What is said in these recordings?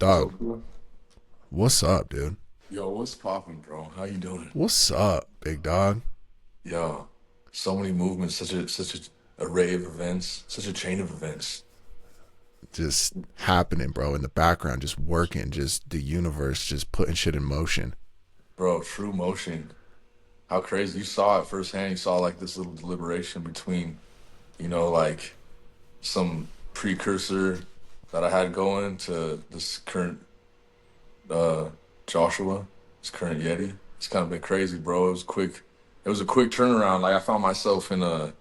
So, Dog, what's up, dude? yo, what's poppin', bro? How you doing? What's up, big dog? Yo, so many movements, such a array of events, such a chain of events, Just happening, bro, in the background, just working, just the universe, just putting shit in motion. bro. True motion. How crazy! You saw it firsthand. You saw like this little deliberation between, like some precursor that I had going to this current uh Joshua, this current Yeti. It's kind of been crazy, bro. It was quick. It was a quick turnaround. Like I found myself in a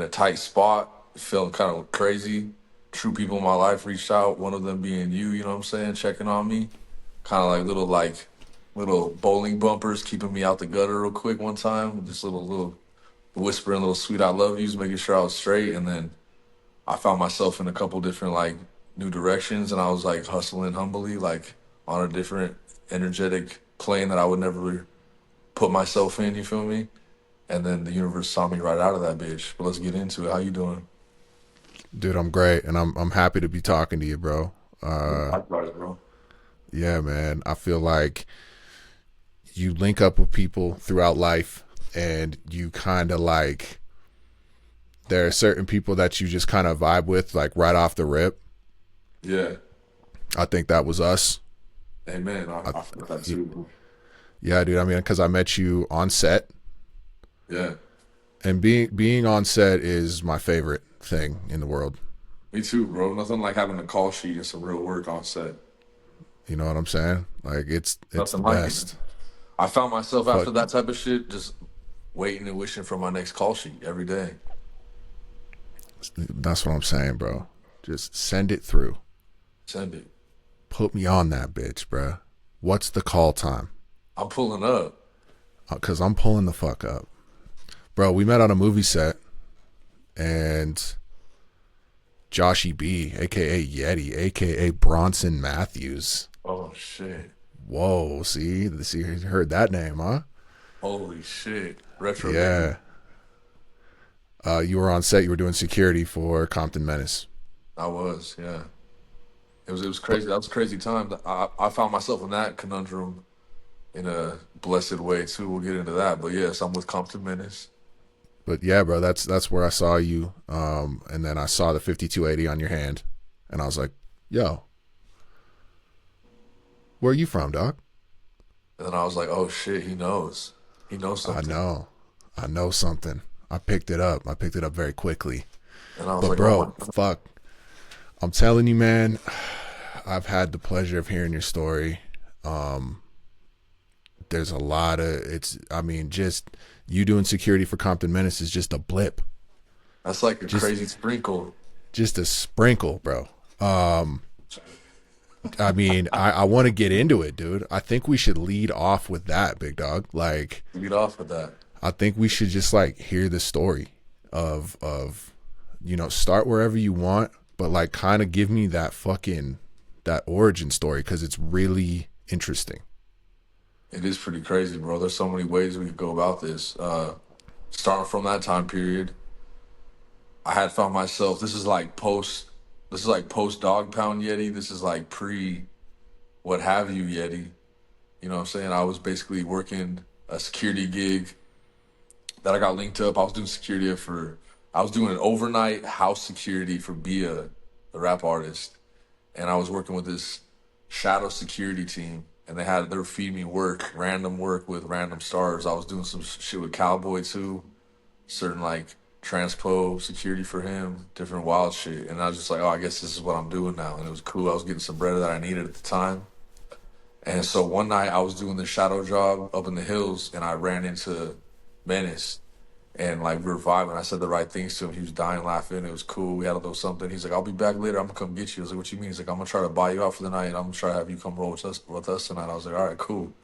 tight spot. It felt kind of crazy. True people in my life reached out. One of them being you. You know what I'm saying? Checking on me. Kind of like little bowling bumpers, keeping me out the gutter real quick one time. Just little whispering little sweet I love yous, making sure I was straight. And then I found myself in a couple different like new directions, and I was like hustling humbly, like on a different energetic plane that I would never put myself in. You feel me? And then the universe saw me right out of that bitch. But let's get into it. How you doing? Dude, I'm great, and I'm happy to be talking to you, bro. Likewise, bro. Yeah, man. I feel like you link up with people throughout life, and you kind of like there are certain people that you just kind of vibe with, like right off the rip. Yeah. I think that was us. Amen. I, I feel that too. yeah, dude. I mean, because I met you on set, Yeah. and being on set is my favorite thing in the world. Me too, bro. Nothing like having a call sheet and some real work on set. You know what I'm saying? Like it's the Nothing like it. best. I found myself Fuck, after that type of shit just waiting and wishing for my next call sheet every day. that's what I'm saying, bro. Just send it through. Send it. Put me on that bitch, bro. What's the call time? I'm pulling up. Cause I'm pulling the fuck up, bro. We met on a movie set, and Joshy B, aka Yeti, aka Bronson Matthews. Oh shit. Whoa, see, you heard that name, huh? Holy shit. Retro gaming. Yeah. You were on set. You were doing security for Compton Menace. I was, yeah. It was crazy. That was a crazy time. I found myself in that conundrum in a blessed way too. We'll get into that. But yes, I'm with Compton Menace. But yeah, bro, that's where I saw you. And then I saw the 5280 on your hand, and I was like, "Yo, where are you from, dog?" And then I was like, oh shit, he knows. He knows I something. know, I know something. I picked it up. I picked it up very quickly. And I was But like, oh bro, my. fuck, I'm telling you, man, I've had the pleasure of hearing your story. Um, there's a lot of it's. I mean, just you doing security for Compton Menace is just a blip, That's like a just crazy sprinkle. just a sprinkle, bro. Um, I mean, I want to get into it, dude. I think we should lead off with that, big dog. Like, Lead off with that. I think we should just like hear the story of start wherever you want, but like kind of give me that fucking that origin story because it's really interesting. It is pretty crazy, bro. There's so many ways we could go about this. Starting from that time period, I had found myself. This is like post dog pound Yeti. This is like pre what have you Yeti. You know what I'm saying? I was basically working a security gig that I got linked up. I was doing an overnight house security for Bia, the rap artist, and I was working with this shadow security team, and they were feeding me random work with random stars. I was doing some shit with Cowboy too, certain like transpo security for him, different wild shit, and I was just like, oh, I guess this is what I'm doing now, and it was cool. I was getting some bread that I needed at the time, and so one night I was doing this shadow job up in the hills, and I ran into Menace. And like we were vibing, I said the right things to him. He was dying laughing. It was cool. We had a little something. He's like, "I'll be back later. I'm gonna come get you." I was like, "What you mean?" He's like, "I'm gonna try to buy you out for the night, and I'm gonna try to have you come roll with us tonight." I was like, "All right, cool."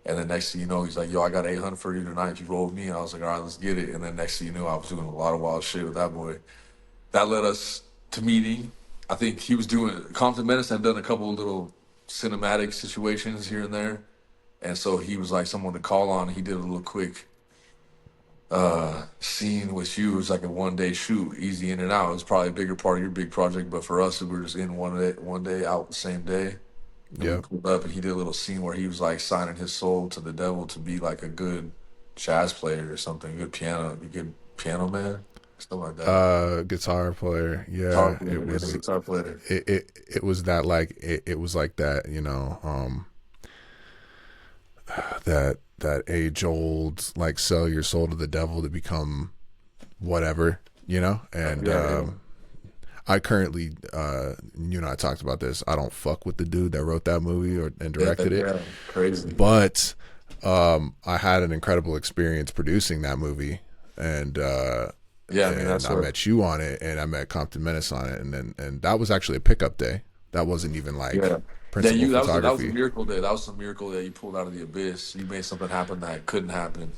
And then next thing you know, he's like, "Yo, I got 800 for you tonight if you roll with me." And I was like, "All right, let's get it." And then next thing you know, I was doing a lot of wild shit with that boy. That led us to meeting. I think he was doing Compton Medicine had done a couple of little cinematic situations here and there, and so he was like someone to call on. He did a little quick scene with you. It was like a 1 day shoot, easy in and out. It was probably a bigger part of your big project, but for us, we were just in 1 day, out the same day. and we Yep. pulled up, and he did a little scene where he was like signing his soul to the devil to be like a good jazz player or something, a good piano man, something like that. Guitar player. Guitar Yeah, player, yeah, guitar player. it was that like it was like that, that age old like sell your soul to the devil to become whatever, and Yeah, yeah, I currently, I talked about this. I don't fuck with the dude that wrote that movie and yeah, directed it, yeah. Crazy. but I had an incredible experience producing that movie, and Yeah, I mean that's I what. met you on it, and I met Compton Menace on it, and that was actually a pickup day. That wasn't even like Yeah. principal That was a photography. miracle day. That was a miracle that you pulled out of the abyss. You made something happen that couldn't happen.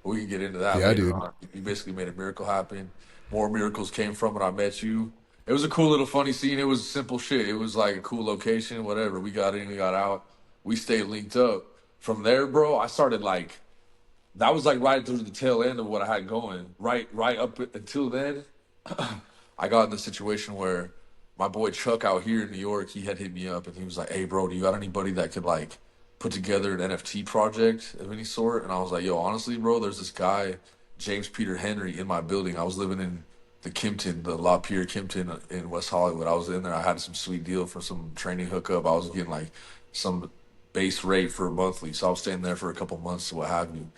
We can get into that Yeah, later dude. on. You basically made a miracle happen. More miracles came from it. I met you. It was a cool little funny scene. It was simple shit. It was like a cool location, whatever. We got in, we got out. We stayed linked up. From there, bro, I started like that was like right through the tail end of what I had going. Right up until then, I got in the situation where my boy Chuck out here in New York, he had hit me up and he was like, "Hey, bro, do you got anybody that could like put together an NFT project of any sort?" And I was like, "Yo, honestly, bro, there's this guy, James Peter Henry, in my building. I was living in the Kimpton, the La Pierre Kimpton in West Hollywood. I was in there. I had some sweet deal for some training hookup. I was getting like some base rate for a monthly, so I was staying there for a couple months, what have you.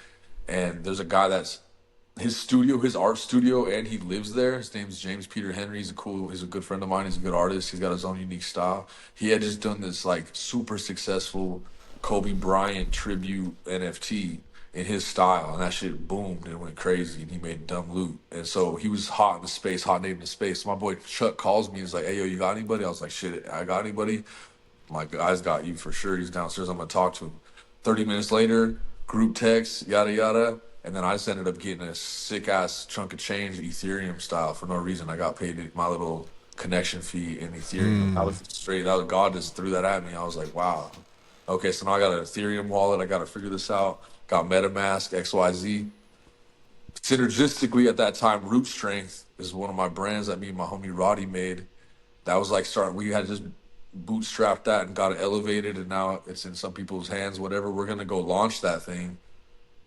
And there's a guy that's his studio, his art studio, and he lives there. His name's James Peter Henry. He's a good friend of mine. He's a good artist. He's got his own unique style. He had just done this like super successful Kobe Bryant tribute NFT in his style, and that shit boomed and went crazy, and he made dumb loot. And so he was hot in the space, hot name in the space. So my boy Chuck calls me. He's like, "Hey, yo, you got anybody?" I was like, "Shit, I got anybody." My guy's got you for sure. He's downstairs. I'm gonna talk to him. 30 minutes later, group text, yada yada. And then I just ended up getting a sick ass chunk of change, Ethereum style, for no reason. I got paid my little connection fee in Ethereum. I was straight. That was God just threw that at me. I was like, wow. Okay, so now I got an Ethereum wallet. I got to figure this out. Got MetaMask, XYZ. Synergistically at that time, Root Strength is one of my brands that me and my homie Roddy made. That was like starting. We had just bootstrapped that and got it elevated, and now it's in some people's hands. Whatever, we're gonna go launch that thing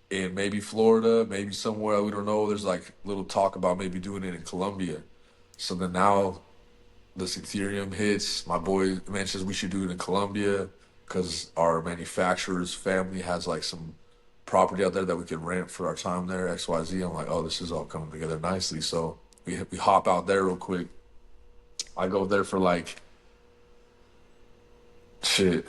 in maybe Florida, maybe somewhere we don't know. There's like little talk about maybe doing it in Colombia. So then now this Ethereum hits. My boy mentions we should do it in Colombia because our manufacturer's family has like some property out there that we could rent for our time there. XYZ. I'm like, oh, this is all coming together nicely. So we hop out there real quick. I go there for like shit.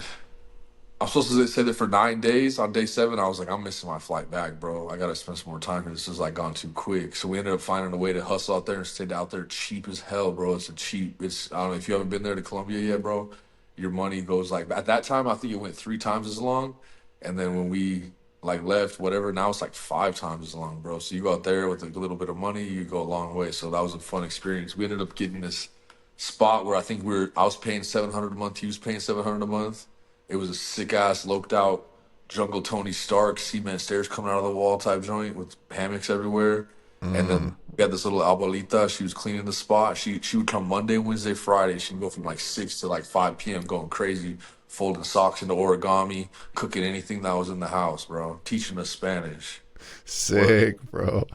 I'm supposed to stay there for 9 days. On day 7, I was like, I'm missing my flight back, bro. I gotta spend some more time here. This has like gone too quick. So we ended up finding a way to hustle out there and stay out there cheap as hell, bro. It's I don't know if you haven't been there to Colombia yet, bro. Your money goes like at that time I think it went 3 times as long. And then when we like left, whatever, now it's like 5 times as long, bro. So you go out there with a little bit of money, you go a long way. So that was a fun experience. We ended up getting this spot where I was paying 700 a month, he was paying 700 a month. It was a sick ass loped out jungle Tony Stark cement stairs coming out of the wall type joint with hammocks everywhere. And then we had this little abuelita. She was cleaning the spot. She would come Monday, Wednesday, Friday. She'd go from like 6 to like 5 p.m. going crazy, folding socks into origami, cooking anything that was in the house, bro. Teaching us Spanish. Sick, bro.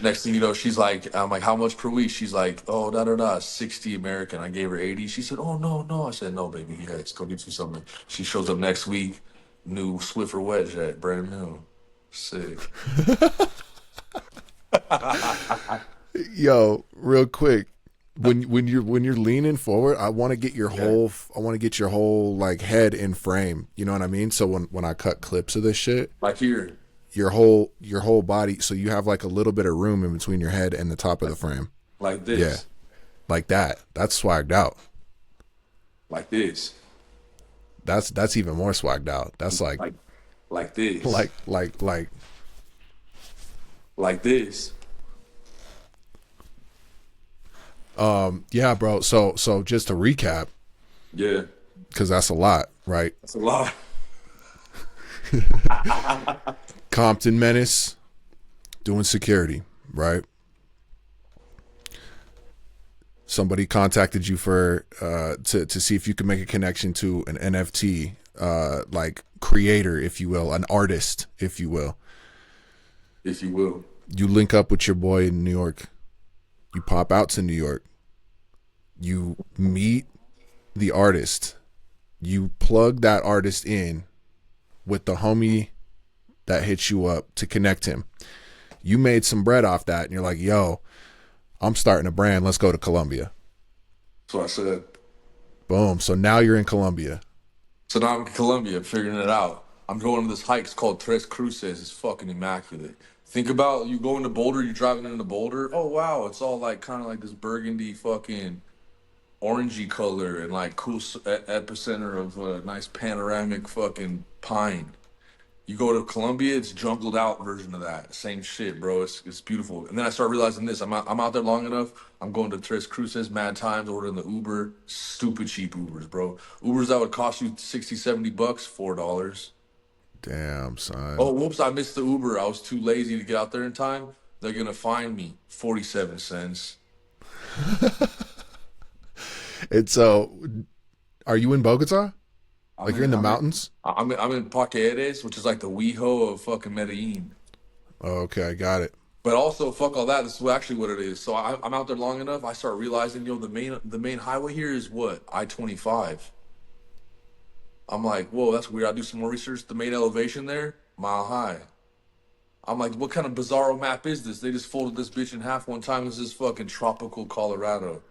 Next thing you know, she's like, I'm like, how much per week? She's like, oh, da da da, 60 American. I gave her 80. She said, oh, no, no. I said, no, baby, yeah, let's go get you something. She shows up next week, new Swiffer wet jet, brand new. Sick. Yo, real quick, when you're leaning forward, I want to get your whole like head in frame. You know what I mean? So when I cut clips of this shit, Like here, your whole body, so you have like a little bit of room in between your head and the top of the frame. like Yeah, this, like that. That's swagged out. like this, That's even more swagged out. That's like like, like this, like this. yeah, bro. So just to recap, Yeah, because that's a lot, right? that's a lot. Compton Menace doing security, right? somebody contacted you for to see if you could make a connection to an NFT like creator, if you will, an artist, if you will. if you will. You link up with your boy in New York. You pop out to New York. You meet the artist. You plug that artist in with the homie that hits you up to connect him. You made some bread off that, and you're like, yo, I'm starting a brand. Let's go to Colombia. So I said. Boom. So now you're in Colombia. So now I'm in Colombia figuring it out. I'm going to this hike. It's called Tres Cruces. It's fucking immaculate. Think about you going to Boulder, you're driving into Boulder. Oh wow, it's all like kind of like this burgundy fucking orangey color and like cool epicenter of a nice panoramic fucking pine. You go to Colombia, it's jungled out version of that. Same shit, bro. It's beautiful. And then I start realizing this. I'm out there long enough. I'm going to Tres Cruces mad times, ordering the Uber. Stupid cheap Ubers, bro. Ubers that would cost you 60, $70, $4. Damn, son. Oh, whoops, I missed the Uber. I was too lazy to get out there in time. They're gonna fine me 47 cents. And so, are you in Bogota? I'm Like you're in in the I'm in mountains? I'm in Paqueres, which is like the WeHo of fucking Medellin. Oh, okay, I got it. But also, fuck all that. This is actually what it is. So I'm out there long enough. I start realizing, the main highway here is what I-25. I'm like, whoa, that's weird. I do some more research. The main elevation there, mile high. I'm like, what kind of bizarro map is this? They just folded this bitch in half one time. This is fucking tropical Colorado.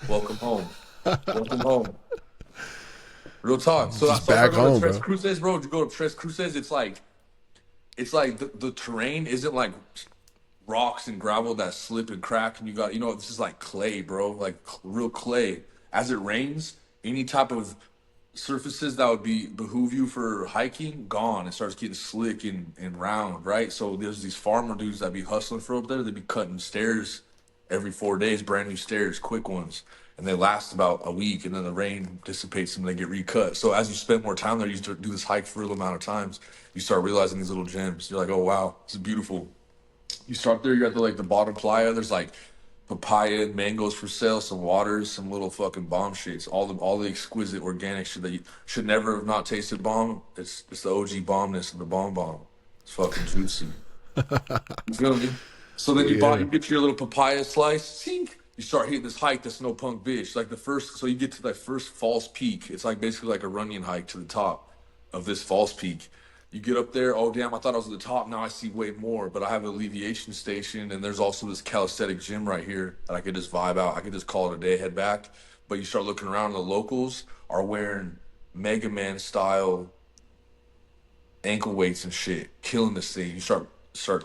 Welcome home. Welcome home. Real talk. So, Just so I start back going to home, Tres bro. Cruces, bro. To go to Tres Cruces, it's like the terrain isn't like rocks and gravel that slip and crack, and this is like clay, bro, like real clay. As it rains, any type of surfaces that would be behoove you for hiking, gone. It starts getting slick and round, right? So there's these farmer dudes that be hustling for up there. They be cutting stairs every 4 days, brand new stairs, quick ones, and they last about a week, and then the rain dissipates them and they get recut. So as you spend more time there, you start do this hike for a real amount of times. You start realizing these little gems. You're like, oh wow, this is beautiful. You start there, you're at the bottom playa. There's like papaya and mangoes for sale, some waters, some little fucking bomb shits. All the exquisite organic shit that you should never have not tasted bomb. It's the OG bombness of the bomb. It's fucking juicy. You feel me? So then Yeah. you get your little papaya slice. Sink. You start hitting this hike that's no punk bitch. Like the first, so you get to that first false peak. It's like basically like a running hike to the top of this false peak. You get up there, oh damn, I thought I was at the top. Now I see way more. But I have an alleviation station, and there's also this calisthenic gym right here that I could just vibe out. I could just call it a day, head back. But you start looking around, and the locals are wearing Mega Man style ankle weights and shit, killing this thing. You start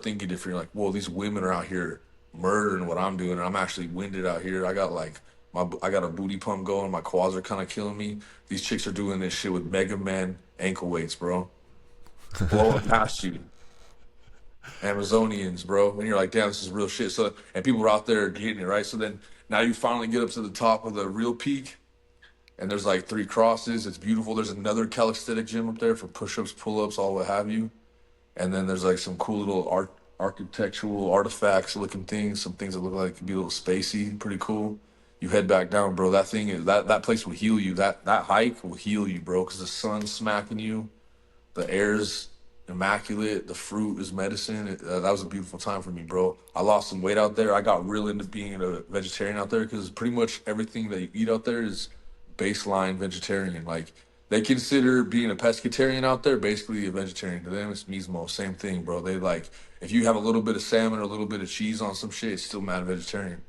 thinking different. You're like, whoa, these women are out here murdering what I'm doing, and I'm actually winded out here. I got a booty pump going. My quads are kind of killing me. These chicks are doing this shit with Mega Man ankle weights, bro, blowing past you. Amazonians, bro. And you're like, damn, this is real shit. So, and people are out there getting it, right? So then now you finally get up to the top of the real peak, and there's like three crosses. It's beautiful. There's another calisthenic gym up there for push-ups, pull-ups, all what have you. And then there's like some cool little architectural artifacts looking things, some things that look like it could be a little spacey, pretty cool. You head back down, bro. That thing is that place will heal you. That hike will heal you, bro, because the sun's smacking you, the air's immaculate, the fruit is medicine. That was a beautiful time for me, bro. I lost some weight out there. I got real into being a vegetarian out there because pretty much everything that you eat out there is baseline vegetarian. Like they consider being a pescatarian out there basically a vegetarian. To them, it's mismo, same thing, bro. They like if you have a little bit of salmon or a little bit of cheese on some shit, it's still mad vegetarian.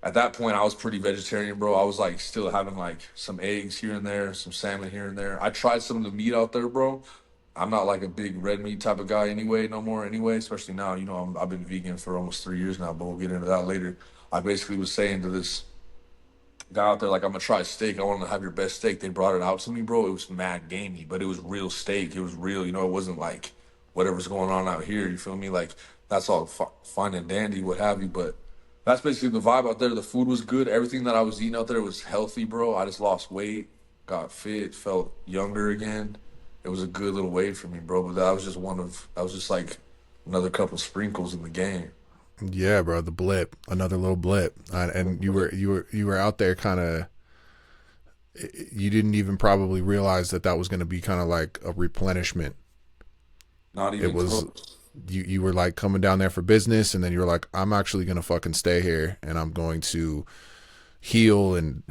At that point, I was pretty vegetarian, bro. I was like still having like some eggs here and there, some salmon here and there. I tried some of the meat out there, bro. I'm not like a big red meat type of guy anyway, no more anyway, especially now. I've been vegan for almost 3 years now, but we'll get into that later. I basically was saying to this guy out there, like, I'm gonna try steak. I want to have your best steak. They brought it out to me, bro. It was mad gamey, but it was real steak. It was real, it wasn't like whatever's going on out here. You feel me? Like, that's all fine and dandy, what have you. But that's basically the vibe out there. The food was good. Everything that I was eating out there was healthy, bro. I just lost weight, got fit, felt younger again. It was a good little wave for me, bro. But that was just like another couple sprinkles in the game. Yeah, bro, the blip, another little blip, and you were out there kind of. You didn't even probably realize that that was going to be kind of like a replenishment. Not It even was close. you were like coming down there for business, and then you were like, I'm actually going to fucking stay here, and I'm going to heal and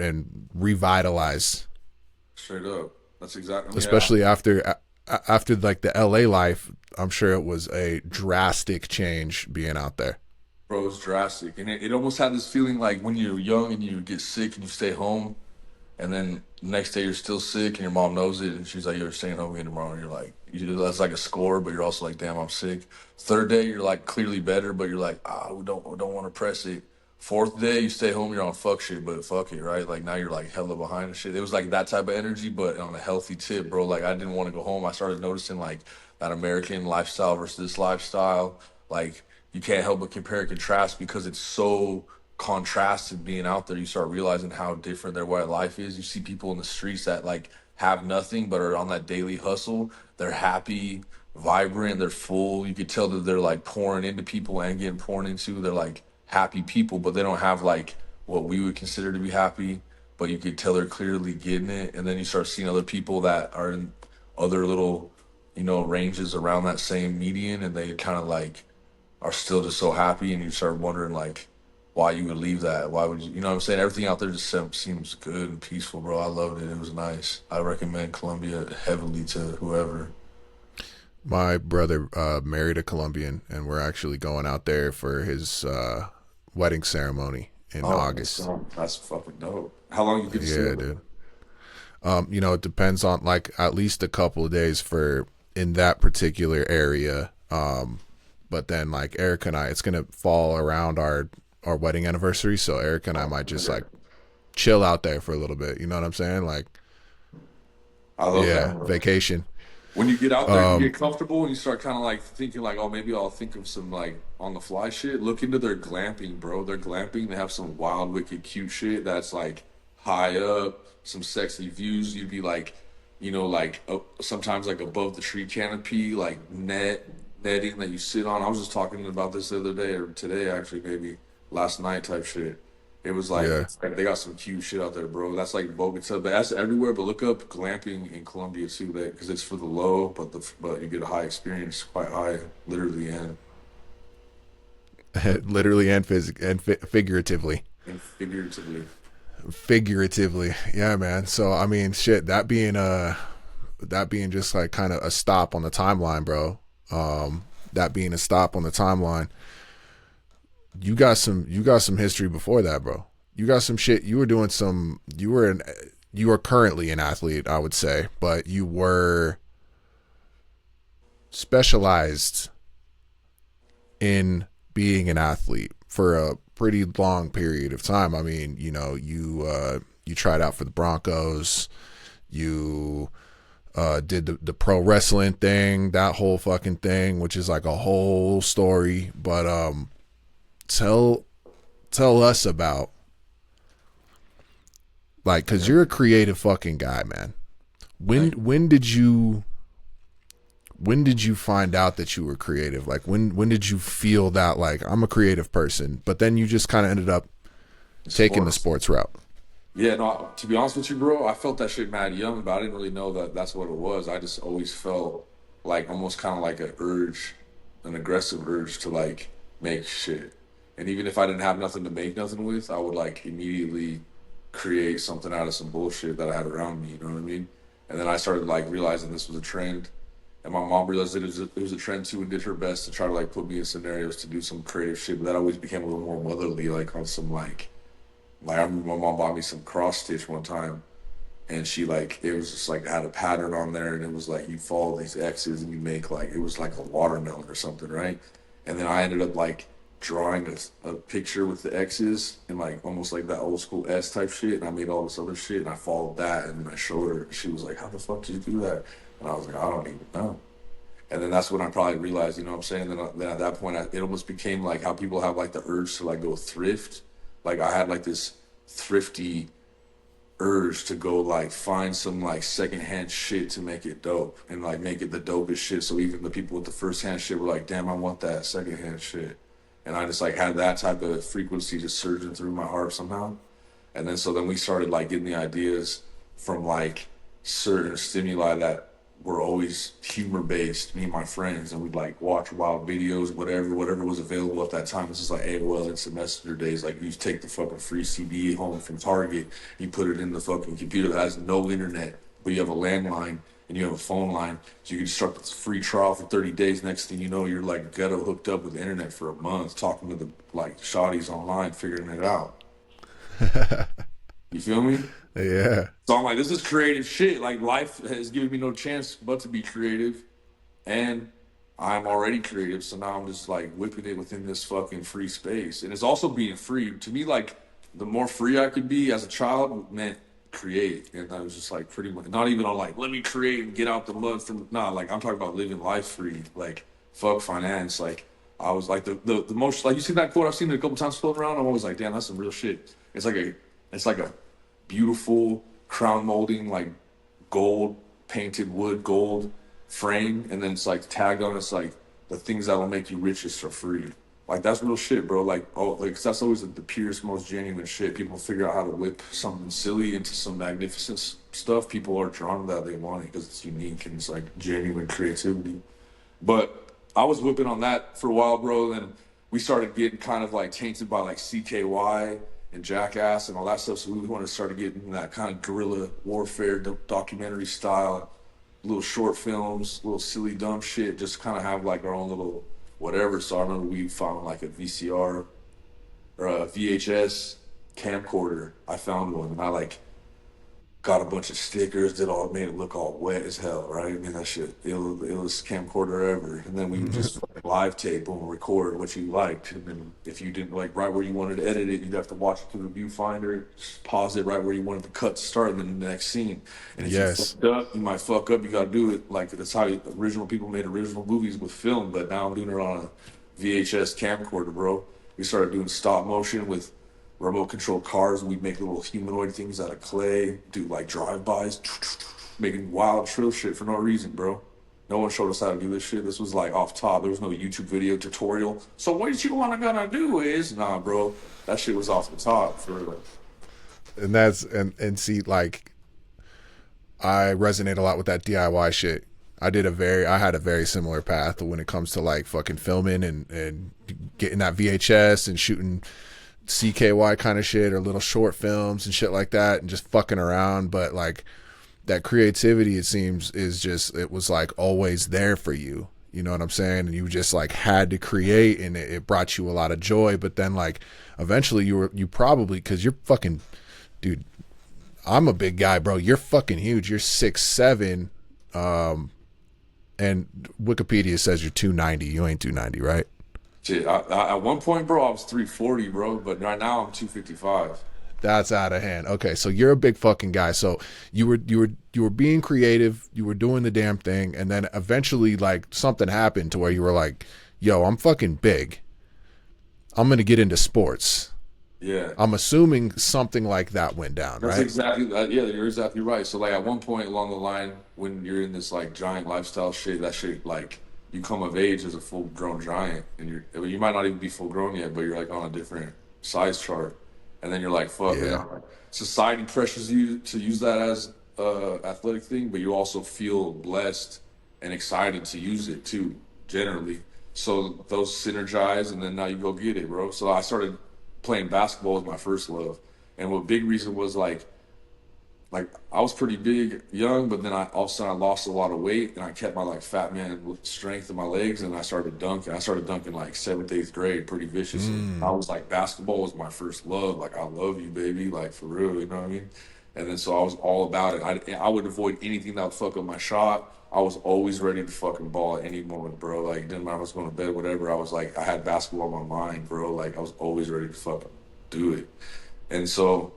revitalize, Straight up. That's exactly. I mean, yeah, especially after like the LA life. I'm sure it was a drastic change being out there. bro, it's drastic, and it almost had this feeling like when you're young and you get sick and you stay home, and then the next day you're still sick and your mom knows it, and she's like, "You're staying home again tomorrow." And you're like, that's like a score, but you're also like, "Damn, I'm sick." Third day, you're like clearly better, but you're like, we don't want to press it. Fourth day, you stay home, you're on fuck shit, but fuck it, right? Like now you're like hella behind and shit. It was like that type of energy, but on a healthy tip, bro. Like I didn't want to go home. I started noticing like that American lifestyle versus this lifestyle. Like you can't help but compare and contrast because it's so contrasted being out there. You start realizing how different their way of life is. You see people in the streets that like have nothing but are on that daily hustle. They're happy, vibrant, they're full. You could tell that they're like pouring into people and getting poured into. They're like happy people, but they don't have like what we would consider to be happy. But you could tell they're clearly getting it. And then you start seeing other people that are in other little, ranges around that same median, and they kind of like are still just so happy, and you start wondering like why you would leave that. Why would you know what I'm saying? Everything out there just seems good and peaceful, bro. I loved it. It was nice. I recommend Colombia heavily to whoever. My brother married a Colombian, and we're actually going out there for his wedding ceremony in Oh, August. that's fucking dope. How long you get to stay Yeah, over dude. It depends on like at least a couple of days for in that particular area. But then like Eric and I, it's gonna fall around our wedding anniversary, so Eric and I might just there? like chill out there for a little bit. You know what I'm saying? Like, I love yeah, that, bro. vacation. When you get out there, you get comfortable and you start kind of like thinking like, oh, maybe I'll think of some like on the fly shit. Look into their glamping, bro. Their glamping, they have some wild, wicked, cute shit that's like high up, some sexy views. You'd be like, like sometimes like above the tree canopy, like netting that you sit on. I was just talking about this the other day or today, actually, maybe last night type shit. It was Yeah, like they got some cute shit out there, bro. That's like Bogota, but that's everywhere. But look up glamping in Colombia too, that because it's for the low, but you get a high experience, quite high, literally literally and figuratively. and figuratively. Figuratively, yeah, man. So I mean, shit. That being just like kind of a stop on the timeline, bro. That being a stop on the timeline. You got some history before that, bro. You got some shit. You were doing some. You are currently an athlete, I would say, but you were specialized in being an athlete for a pretty long period of time. I mean, you tried out for the Broncos. You did the pro wrestling thing, that whole fucking thing, which is like a whole story. But tell tell us about like, cause you're a creative fucking guy, man. When Like when did you when did you find out that you were creative? Like when did you feel that like I'm a creative person? But then you just kind of ended up taking the sports. sports route. Yeah, no. To be honest with you, bro, I felt that shit mad young, but I didn't really know that that's what it was. I just always felt like almost kind of like an aggressive urge to like make shit. And even if I didn't have nothing to make nothing with, I would like immediately create something out of some bullshit that I had around me. You know what I mean? And then I started like realizing this was a trend, and my mom realized that it was a trend too, and did her best to try to like put me in scenarios to do some creative shit. But that always became a little more motherly, like on some like I remember my mom bought me some cross stitch one time, and she like it was just like had a pattern on there, and it was like you follow these X's and you make like it was like a watermelon or something, right? And then I ended up like drawing a picture with the X's and like almost like that old school S type shit, and I made all this other shit, and I followed that, and then I showed her. She was like, "How the fuck did you do that?" And I was like, "I don't even know." And then that's when I probably realized, you know what I'm saying? Then at that point, it almost became like how people have like the urge to like go thrift. Like I had like this thrifty urge to go like find some like secondhand shit to make it dope and like make it the dopest shit. So even the people with the first hand shit were like, damn, I want that secondhand shit. And I just like had that type of frequency just surging through my heart somehow. And then so then we started like getting the ideas from like certain stimuli that were always humor based, me and my friends, and we'd like watch wild videos, whatever was available at that time. This is like AOL Instant Messenger days. Like you take the fucking free CD home from Target, you put it in the fucking computer that has no internet, but you have a landline and you have a phone line, so you can start this free trial for 30 days. Next thing you know, you're like ghetto hooked up with the internet for a month, talking to the like shotties online, figuring it out. You feel me? Yeah. So I'm like, this is creative shit. Like life has given me no chance but to be creative, and I'm already creative. So now I'm just like whipping it within this fucking free space, and it's also being free to me. Like the more free I could be as a child meant create, and I was just like pretty much not even on like let me create and get out the mud from nah. Like I'm talking about living life free. Like fuck finance. Like I was like the most like you see that quote I've seen it a couple times floating around. I'm always like, damn, that's some real shit. It's like a beautiful crown molding, like gold painted wood gold frame, and then it's like tagged on. It's like the things that will make you richest for free. Like that's real shit, bro. Like oh, like 'cause that's always like, the purest, most genuine shit. People figure out how to whip something silly into some magnificent stuff. People are drawn to that. They want it because it's unique and it's like genuine creativity. But I was whipping on that for a while, bro. Then we started getting kind of like tainted by like CKY and Jackass and all that stuff. So we wanted to start getting that kind of guerrilla warfare documentary style, little short films, little silly dumb shit. Just kind of have like our own little whatever. So I remember we found like a VCR or a VHS camcorder. I found one and I like got a bunch of stickers that all made it look all wet as hell, right? I mean, that shit, illest camcorder ever. And then we would just like, live tape and record what you liked. And then if you didn't like right where you wanted to edit it, you'd have to watch it through the viewfinder, just pause it right where you wanted the cut to start, and then the next scene. And if you Yes. fucked up, you might fuck up. You got to do it like that's how original people made original movies with film. But now I'm doing it on a VHS camcorder, bro. We started doing stop motion with remote control cars. We'd make little humanoid things out of clay, do like drive-bys, making wild trill shit for no reason, bro. No one showed us how to do this shit. This was like off top. There was no YouTube video tutorial. So what you wanna gonna do is nah, bro. That shit was off the top for real. And that's and see like I resonate a lot with that DIY shit. I had a very similar path when it comes to like fucking filming and getting that VHS and shooting CKY kind of shit or little short films and shit like that and just fucking around. But like that creativity, it seems, is just, it was like always there for you. You know what I'm saying? And you just like had to create, and it brought you a lot of joy. But then like eventually you probably, cause you're fucking, dude, I'm a big guy, bro. You're fucking huge. You're 6'7". And Wikipedia says you're 290. You ain't 290, right? Shit, at one point, bro, I was 340, bro, but right now I'm 255. That's out of hand. Okay, so you're a big fucking guy. So you were being creative, you were doing the damn thing, and then eventually like something happened to where you were like, yo, I'm fucking big. I'm gonna get into sports. Yeah. I'm assuming something like that went down, That's right? exactly that. Yeah, you're exactly right. So like at one point along the line, when you're in this like giant lifestyle shit, that shit like you come of age as a full grown giant, and you might not even be full grown yet, but you're like on a different size chart, and then you're like, fuck, Yeah. man. Society pressures you to use that as athletic thing, but you also feel blessed and excited to use it too, generally. So those synergize, and then now you go get it, bro. So I started playing basketball was my first love, and what big reason was like I was pretty big young, but then I all of a sudden I lost a lot of weight, and I kept my like fat man strength in my legs, and I started dunking. I started dunking like seventh, eighth grade, pretty viciously. I was like basketball was my first love. Like I love you, baby, like for real, you know what I mean? And then so I was all about it. I would avoid anything that would fuck up my shot. I was always ready to fucking ball at any moment, bro. Like, it didn't matter if I was going to bed, whatever. I was like, I had basketball on my mind, bro. Like, I was always ready to fucking do it. And so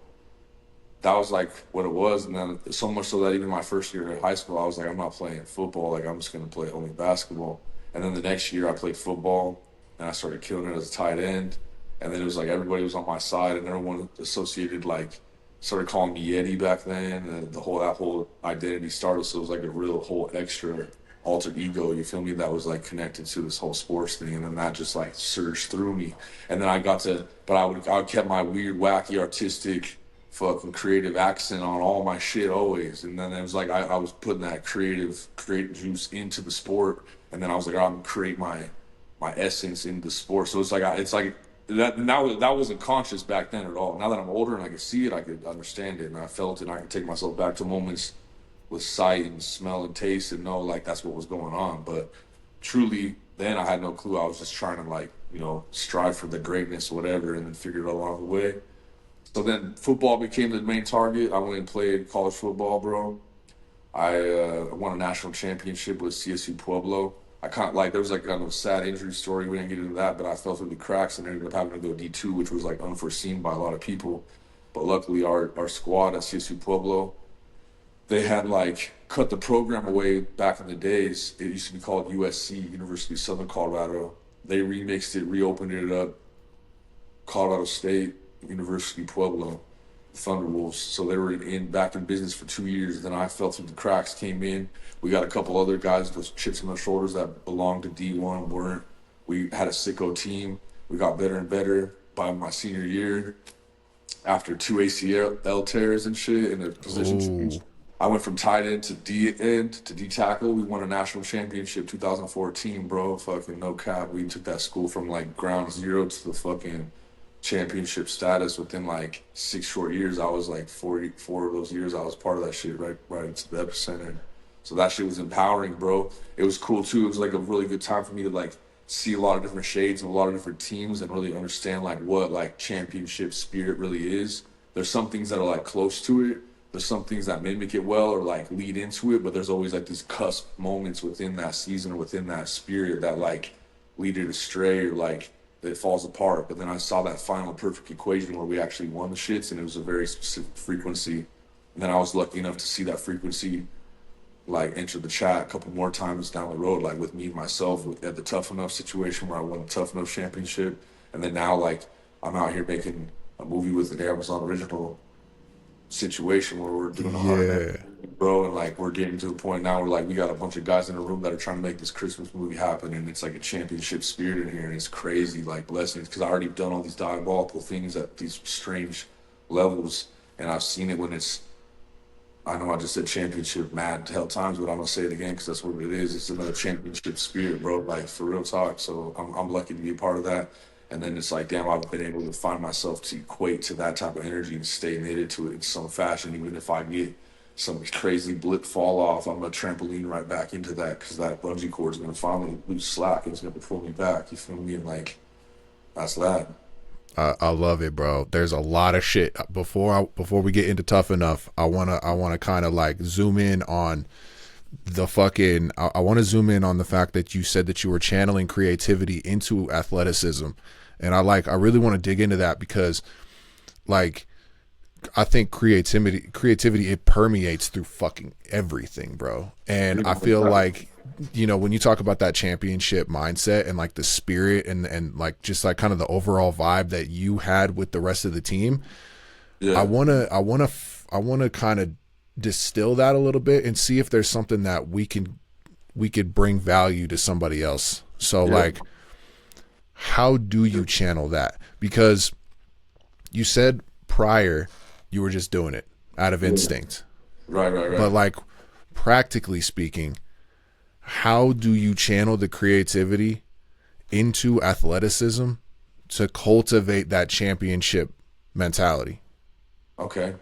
that was like what it was. And then so much so that even my first year in high school, I was like, I'm not playing football. Like, I'm just going to play only basketball. And then the next year I played football, and I started killing it as a tight end. And then it was like everybody was on my side, and everyone associated like started calling me Yeti back then, and that whole identity started. So it was like a real whole extra alter ego, you feel me, that was like connected to this whole sports thing, and then that just like surged through me. And then I got to, but I kept my weird, wacky, artistic, fucking creative accent on all my shit always. And then it was like I was putting that creative juice into the sport, and then I was like, I'm gonna create my essence in the sport. So it's like that now that wasn't conscious back then at all. Now that I'm older and I can see it, I could understand it, and I felt it, and I can take myself back to moments with sight and smell and taste and know like that's what was going on. But truly, then I had no clue. I was just trying to like, strive for the greatness or whatever, and then figure it out along the way. So then football became the main target. I went and played college football, bro. I won a national championship with CSU Pueblo. I kind of like, there was like kind of a sad injury story. We didn't get into that, but I fell through the cracks and ended up having to go D2, which was like unforeseen by a lot of people. But luckily our squad at CSU Pueblo, they had like cut the program away back in the days. It used to be called USC, University of Southern Colorado. They remixed it, reopened it up, Colorado State, University Pueblo, Thunderwolves. So they were back in business for 2 years. Then I fell through the cracks, came in. We got a couple other guys with chips on their shoulders that belonged to D1, weren't. We had a sicko team. We got better and better by my senior year. After 2 ACL tears and shit in the position change, I went from tight end to D tackle. We won a national championship 2014, bro. Fucking no cap. We took that school from like ground zero to the fucking championship status within like 6 short years. I was like 44 of those years. I was part of that shit right into the epicenter. So that shit was empowering, bro. It was cool too. It was like a really good time for me to like see a lot of different shades and a lot of different teams and really understand like what like championship spirit really is. There's some things that are like close to it. There's some things that mimic it well or like lead into it, but there's always like these cusp moments within that season or within that spirit that like lead it astray or like it falls apart. But then I saw that final perfect equation where we actually won the shits, and it was a very specific frequency. And then I was lucky enough to see that frequency like enter the chat a couple more times down the road, like with me myself at the Tough Enough situation where I won the Tough Enough championship. And then now like I'm out here making a movie with an Amazon original situation where we're doing 100, bro, and like we're getting to the point now where like we got a bunch of guys in a room that are trying to make this Christmas movie happen, and it's like a championship spirit in here, and it's crazy like blessings because I already done all these diabolical things at these strange levels, and I've seen it when it's, I know I just said championship mad hell times, but I'm gonna say it again because that's what it is. It's another championship spirit, bro. Like for real talk. So I'm lucky to be a part of that. And then it's like, damn, I've been able to find myself to equate to that type of energy and stay knitted to it in some fashion. Even if I get some crazy blip fall off, I'm gonna trampoline right back into that because that bungee cord is gonna finally lose slack and it's gonna pull me back. You feel me? And like, that's that. I love it, bro. There's a lot of shit. Before we get into Tough Enough, I wanna kind of like zoom in on the fucking. I want to zoom in on the fact that you said that you were channeling creativity into athleticism, and I really want to dig into that because, like, I think creativity it permeates through fucking everything, bro. And I feel like, when you talk about that championship mindset and like the spirit and like just like kind of the overall vibe that you had with the rest of the team, I want to kind of distill that a little bit and see if there's something that we could bring value to somebody else. So like, how do you channel that? Because you said prior you were just doing it out of instinct. Right. But like, practically speaking, how do you channel the creativity into athleticism to cultivate that championship mentality? Okay.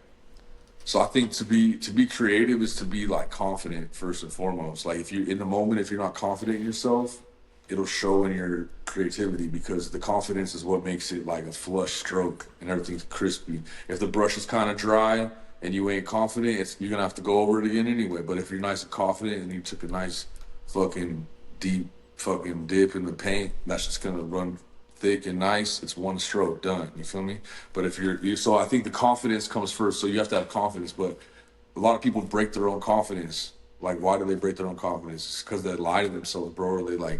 So I think to be creative is to be like confident first and foremost. Like if you in the moment, if you're not confident in yourself, it'll show in your creativity because the confidence is what makes it like a flush stroke and everything's crispy. If the brush is kind of dry and you ain't confident, you're gonna have to go over it again anyway. But if you're nice and confident and you took a nice fucking deep fucking dip in the paint, that's just gonna run thick and nice. It's one stroke done. You feel me? But if so I think the confidence comes first. So you have to have confidence. But a lot of people break their own confidence. Like, why do they break their own confidence? It's because they lie to themselves, bro. Or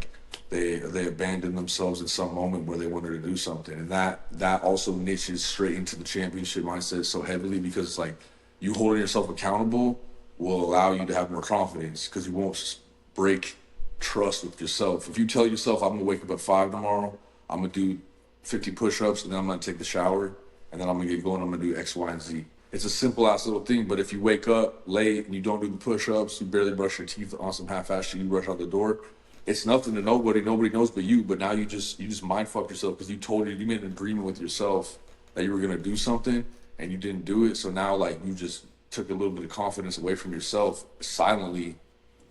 they abandon themselves in some moment where they wanted to do something, and that also niches straight into the championship mindset so heavily because it's like you holding yourself accountable will allow you to have more confidence because you won't break trust with yourself. If you tell yourself, I'm gonna wake up at 5 tomorrow, I'm gonna do 50 push-ups, and then I'm gonna take the shower, and then I'm gonna get going, I'm gonna do X, Y, and Z. It's a simple ass little thing, but if you wake up late and you don't do the push-ups, you barely brush your teeth on some half-ass shit, you rush out the door, it's nothing to nobody. Nobody knows but you. But now you just mind fucked yourself because you made an agreement with yourself that you were gonna do something and you didn't do it. So now like you just took a little bit of confidence away from yourself silently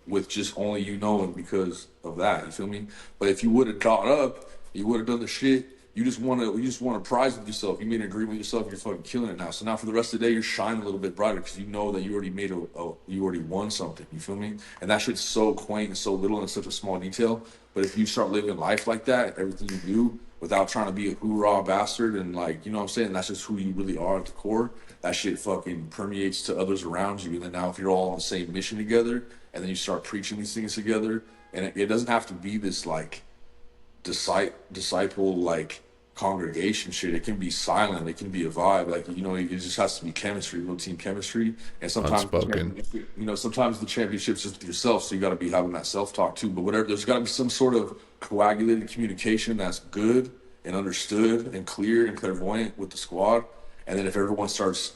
with just only you knowing because of that. You feel me? But if you would have got up, you would have done the shit. You just want to prize with yourself. You made an agreement with yourself. You're fucking killing it now. So now for the rest of the day, you're shining a little bit brighter because you know that you already you already won something. You feel me? And that shit's so quaint and so little and such a small detail. But if you start living life like that, everything you do without trying to be a hoorah bastard and like, you know what I'm saying? That's just who you really are at the core. That shit fucking permeates to others around you. And then now if you're all on the same mission together and then you start preaching these things together, and it doesn't have to be this like disciple like congregation shit. It can be silent. It can be a vibe. Like, you know, it just has to be chemistry, real team chemistry. And sometimes, Unspoken. you know, sometimes the championship's just with yourself. So you got to be having that self-talk too. But whatever, there's got to be some sort of coagulated communication that's good and understood and clear and clairvoyant with the squad. And then if everyone starts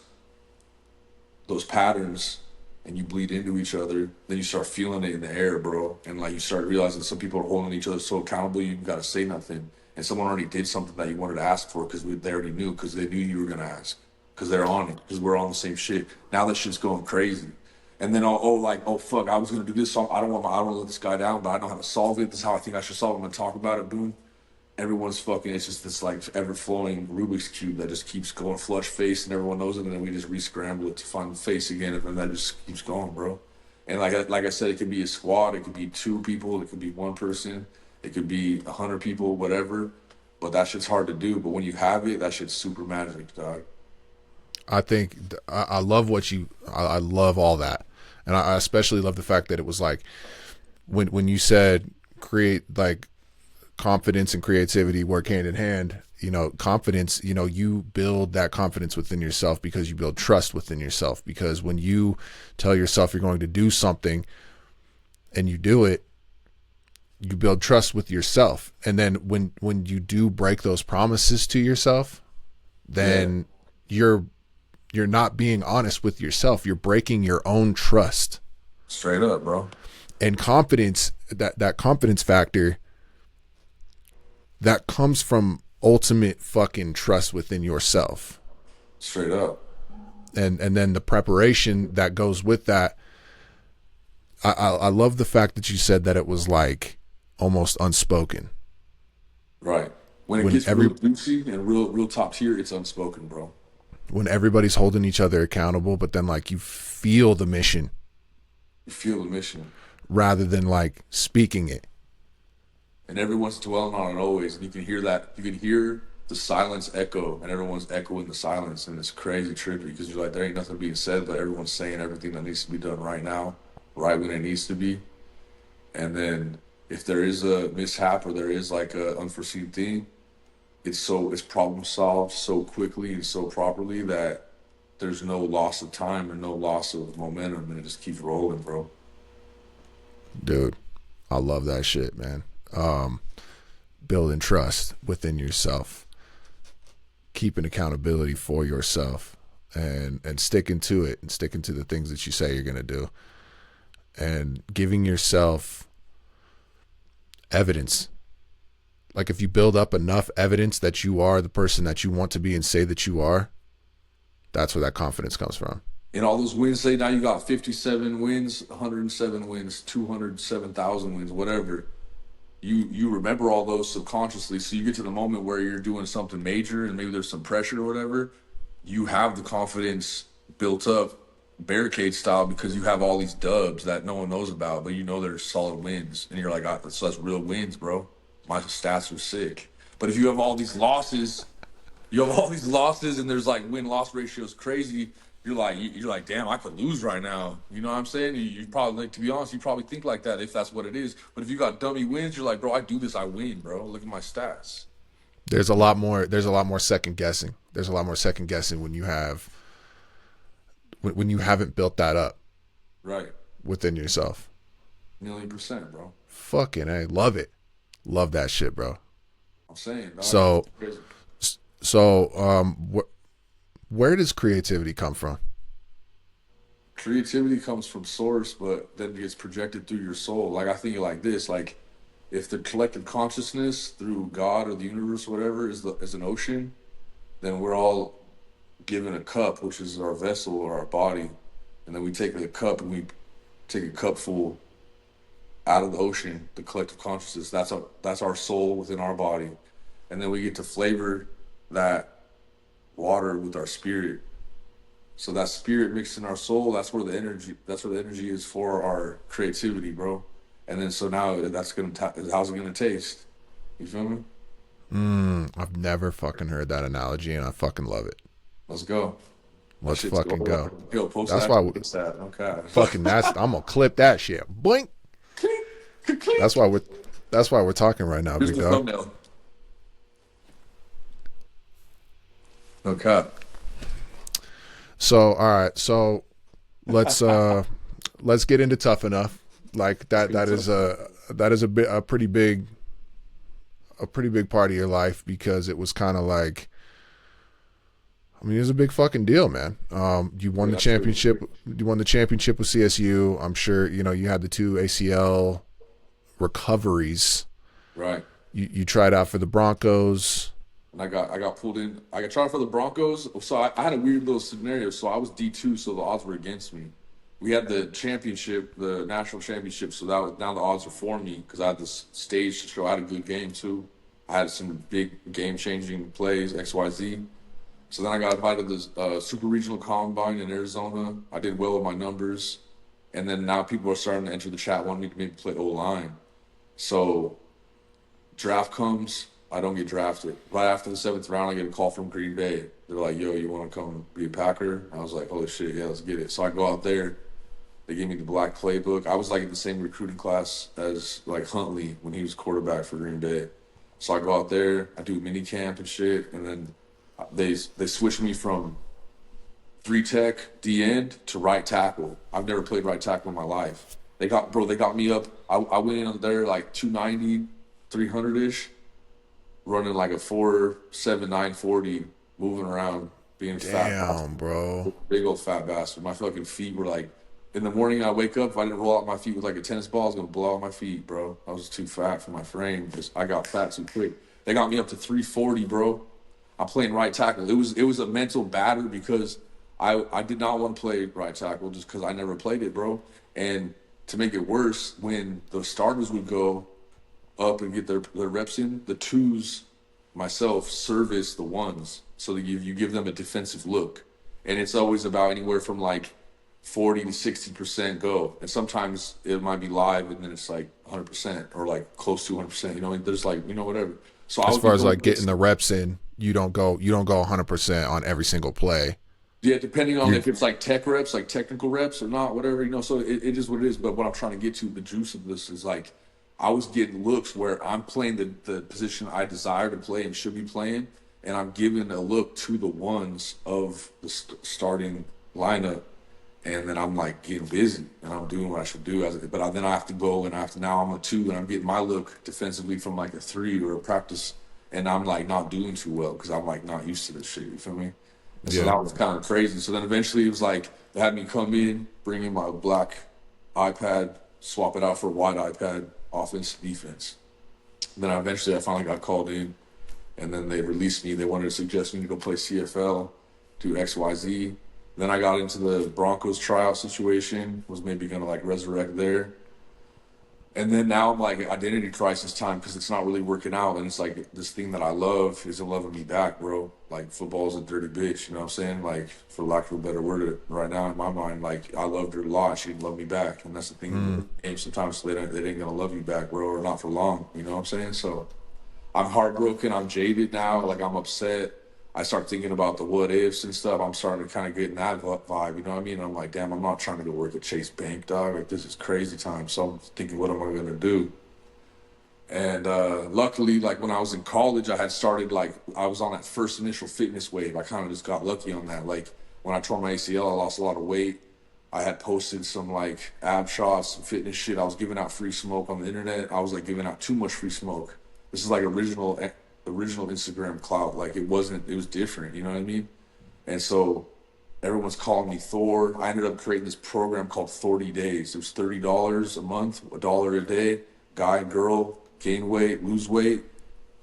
those patterns and you bleed into each other, then you start feeling it in the air, bro. And like you start realizing some people are holding each other so accountable, you got to say nothing. And someone already did something that you wanted to ask for because they already knew, because they knew you were going to ask, because they're on it, because we're on the same shit. Now that shit's going crazy. And then, oh, fuck, I was going to do this, so I don't want to let this guy down, but I know how to solve it. This is how I think I should solve it. I'm going to talk about it, boom. Everyone's fucking, it's just this like ever-flowing Rubik's Cube that just keeps going flush face and everyone knows it, and then we just re-scramble it to find the face again, and then that just keeps going, bro. And like I said, it could be a squad, it could be 2 people, it could be 1 person, it could be 100 people, whatever. But that shit's hard to do. But when you have it, that shit's super magic, dog. I think I love I love all that. And I especially love the fact that it was like when you said create, like, confidence and creativity work hand in hand. You know, confidence, you know, you build that confidence within yourself because you build trust within yourself. Because when you tell yourself you're going to do something and you do it, you build trust with yourself. And then when you do break those promises to yourself, then you're not being honest with yourself. You're breaking your own trust. Straight up, bro. And confidence, that confidence factor, that comes from ultimate fucking trust within yourself. Straight up. And then the preparation that goes with that. I love the fact that you said that it was like almost unspoken. Right. When it gets real juicy and real top tier, it's unspoken, bro. When everybody's holding each other accountable, but then like you feel the mission. You feel the mission. Rather than like speaking it. And everyone's dwelling on it always. And you can hear that. You can hear the silence echo, and everyone's echoing the silence. And it's crazy trippy because you're like, there ain't nothing being said, but everyone's saying everything that needs to be done right now, right when it needs to be. And then if there is a mishap or there is like a unforeseen thing, it's problem solved so quickly and so properly that there's no loss of time and no loss of momentum, and it just keeps rolling, bro. Dude, I love that shit, man. Building trust within yourself, keeping accountability for yourself, and sticking to it, and sticking to the things that you say you're gonna do, and giving yourself evidence. Like if you build up enough evidence that you are the person that you want to be and say that you are, that's where that confidence comes from. And all those wins, say now you got 57 wins, 107 wins, 207,000 wins, whatever. You remember all those subconsciously, so you get to the moment where you're doing something major and maybe there's some pressure or whatever. You have the confidence built up barricade style because you have all these dubs that no one knows about, but you know they're solid wins, and you're like, so that's real wins, bro. My stats are sick. But if you have all these losses, and there's like win-loss ratios crazy, you're like, damn, I could lose right now. You know what I'm saying? You probably, like, to be honest, you probably think like that if that's what it is. But if you got dummy wins, you're like, bro, I do this, I win, bro. Look at my stats. There's a lot more second guessing. There's a lot more second guessing when you haven't built that up right within yourself. 1,000,000%, bro. Fucking A, love it. Love that shit, bro. I'm saying, dog. So, Crazy. where does creativity come from? Creativity comes from source, but then gets projected through your soul. Like I think like this, like if the collective consciousness through God or the universe, or whatever, is an ocean, then we're all given a cup, which is our vessel or our body, and then we take the cup and we take a cup full out of the ocean, the collective consciousness. That's our soul within our body, and then we get to flavor that water with our spirit. So that spirit mixed in our soul, that's where the energy is for our creativity, bro. And then so now how's it gonna taste? You feel me? I've never fucking heard that analogy, and I fucking love it. Let's go. That Let's shit's fucking gold. go. Yo, post That's that. why Post that. Okay. fucking I'm gonna clip that shit. Blink. Clink, clink, That's clink. why we're that's why we're talking right now, Here's big the dog. thumbnail. Okay. So all right, so let's let's get into tough enough. Like that is a pretty big part of your life because it was kind of like, I mean, it was a big fucking deal, man. You won Yeah, the absolutely. championship. You won the championship with CSU. I'm sure you know you had the two ACL recoveries. Right. You tried out for the Broncos. And I got pulled in. I got tried for the Broncos. So I had a weird little scenario. So I was D2, so the odds were against me. We had the championship, the national championship. So now the odds are for me because I had this stage to show I had a good game too. I had some big game changing plays, XYZ. So then I got invited to this super regional combine in Arizona. I did well with my numbers. And then now people are starting to enter the chat, wanting me to maybe play O line. So draft comes, I don't get drafted. Right after the seventh round, I get a call from Green Bay. They're like, "Yo, you want to come be a Packer?" I was like, "Holy shit, yeah, let's get it." So I go out there. They gave me the black playbook. I was like in the same recruiting class as like Huntley when he was quarterback for Green Bay. So I go out there, I do mini camp and shit, and then they switch me from three tech D end to right tackle. I've never played right tackle in my life. They got me up. I went in there like 290, 300 ish, running like a 4.7 940, moving around, being a fat Damn, bastard, bro. big old fat bastard. My fucking feet were like, in the morning I wake up, if I didn't roll out my feet with like a tennis ball, I was gonna blow out my feet, bro. I was too fat for my frame. Just I got fat too quick. They got me up to 340, bro. I'm playing right tackle. It was a mental battle because I did not want to play right tackle just because I never played it, bro. And to make it worse, when the starters would go up and get their reps in, the twos, myself, service the ones. So that you give them a defensive look. And it's always about anywhere from like 40 to 60% go. And sometimes it might be live and then it's like 100% or like close to 100%, you know, and there's like, whatever. So I As would be far as going like to getting the reps in, you don't go 100% on every single play. yeah, depending on You if it's like tech reps, like technical reps or not, whatever, So it is what it is. But what I'm trying to get to, the juice of this is like, I was getting looks where I'm playing the position I desire to play and should be playing, and I'm giving a look to the ones of the starting lineup, and then I'm like getting busy and I'm doing what I should do. Then I have to go and now I'm a two and I'm getting my look defensively from like a three or a practice, and I'm like not doing too well because I'm like not used to this shit. You feel me? And so yeah. that was kind of crazy. So then eventually it was like they had me come in, bring in my black iPad, swap it out for a white iPad, offense, defense. And then I finally got called in, and then they released me. They wanted to suggest me to go play CFL, do XYZ. Then I got into the Broncos tryout situation, was maybe gonna like resurrect there. And then now I'm like identity crisis time because it's not really working out, and it's like this thing that I love isn't loving me back, bro. Like football's a dirty bitch, you know what I'm saying? Like for lack of a better word, right now in my mind, like I loved her a lot, she didn't love me back, and that's the thing. And sometimes they ain't gonna love you back, bro, or not for long. You know what I'm saying? So I'm heartbroken. I'm jaded now. Like I'm upset. I start thinking about the what ifs and stuff. I'm starting to kind of get in that vibe. You know what I mean? I'm like, damn, I'm not trying to go work at Chase Bank, dog. Like this is crazy time. So I'm thinking, what am I gonna do? And luckily, like when I was in college, I had started like I was on that first initial fitness wave. I kind of just got lucky on that. Like when I tore my ACL, I lost a lot of weight. I had posted some like ab shots, some fitness shit. I was giving out free smoke on the internet. I was like giving out too much free smoke. This is like original Instagram clout. Like it wasn't. It was different. You know what I mean? And so everyone's calling me Thor. I ended up creating this program called 30 Days. It was $30 a month, $1 a day. Guy, girl, gain weight, lose weight,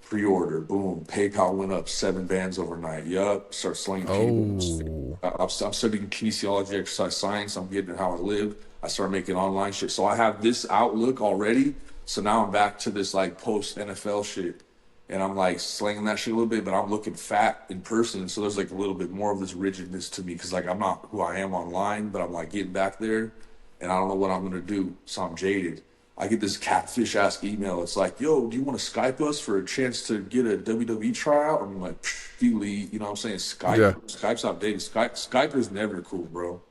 pre-order. Boom. PayPal went up 7 bands overnight. Yup. Start slinging cables. Oh, I'm studying kinesiology, exercise science. I'm getting how I live. I started making online shit. So I have this outlook already. So now I'm back to this like post NFL shit. And I'm like slinging that shit a little bit, but I'm looking fat in person. So there's like a little bit more of this rigidness to me because like I'm not who I am online, but I'm like getting back there and I don't know what I'm gonna do. So I'm jaded. I get this catfish ass email. It's like, yo, do you want to Skype us for a chance to get a WWE tryout? I'm like, elite, you know what I'm saying? yeah. Skype's outdated. Skype is never cool, bro.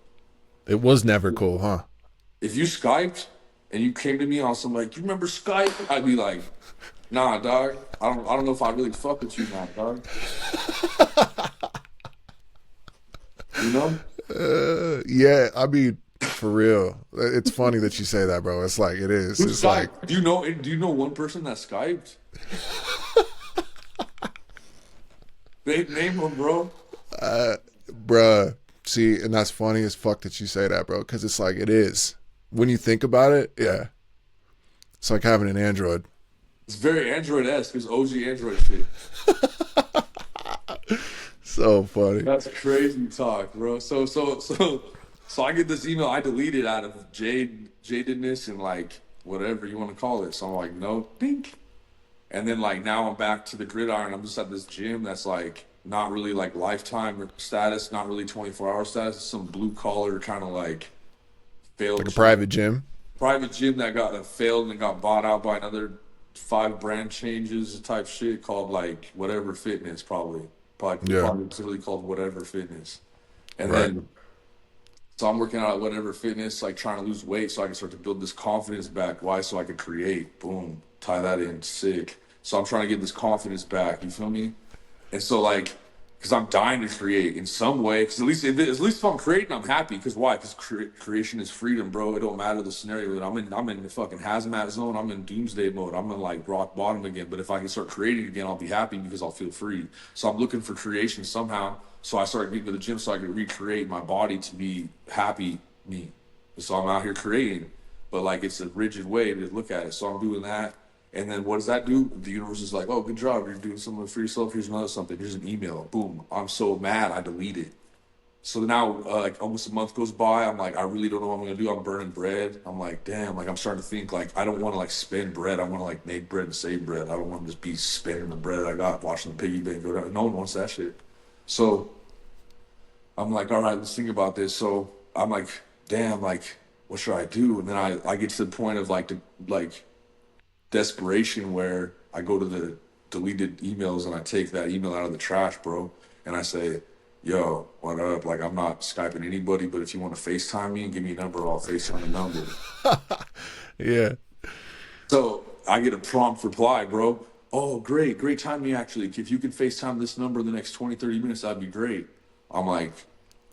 It was never cool, huh? If you Skyped and you came to me on some like, you remember Skype? I'd be like, nah, dog. I don't know if I really fuck with you now, dog. You know? Yeah, I mean, for real. It's funny that you say that, bro. It's like it is. Who It's like, Skyped? Do you know one person that Skyped? Name them, bro. bruh. See, and that's funny as fuck that you say that, bro, because it's like it is. When you think about it, yeah. It's like having an Android. It's very Android-esque. It's OG Android shit. So funny. That's crazy talk, bro. So I get this email. I delete it out of jadedness and like whatever you want to call it. So I'm like, no, pink. And then like now I'm back to the gridiron. I'm just at this gym that's like not really like lifetime status, not really 24-hour status. It's some blue collar kind of like failed Like a gym. private gym. Private gym that failed and got bought out by another 5 brand changes type shit called like whatever fitness Yeah. probably really called whatever fitness. And Right. then so I'm working out at whatever fitness, like trying to lose weight so I can start to build this confidence back. Why? So I can create. Boom. Tie that in. Sick. So I'm trying to get this confidence back. You feel me? And so like, because I'm dying to create in some way. Because at least if I'm creating, I'm happy. Because why? Because creation is freedom, bro. It don't matter the scenario. I'm in the fucking hazmat zone. I'm in doomsday mode. I'm in like rock bottom again. But if I can start creating again, I'll be happy because I'll feel free. So I'm looking for creation somehow. So I started getting to the gym so I could recreate my body to be happy me. So I'm out here creating, but like it's a rigid way to look at it. So I'm doing that. And then what does that do? The universe is like, oh, good job. You're doing something for yourself. Here's another something. Here's an email. Boom. I'm so mad. I delete it. So now, like almost a month goes by. I'm like, I really don't know what I'm gonna do. I'm burning bread. I'm like, damn. Like I'm starting to think like I don't want to like spend bread. I want to like make bread and save bread. I don't want to just be spending the bread I got, watching the piggy bank go down. No one wants that shit. So I'm like, all right, let's think about this. So I'm like, damn, like, what should I do? And then I get to the point of like desperation where I go to the deleted emails and I take that email out of the trash, bro. And I say, yo, what up? Like, I'm not Skyping anybody, but if you want to FaceTime me and give me a number, I'll FaceTime the number. Yeah. So I get a prompt reply, bro. Oh, great timing actually. If you could FaceTime this number in the next 20, 30 minutes, that'd be great. I'm like,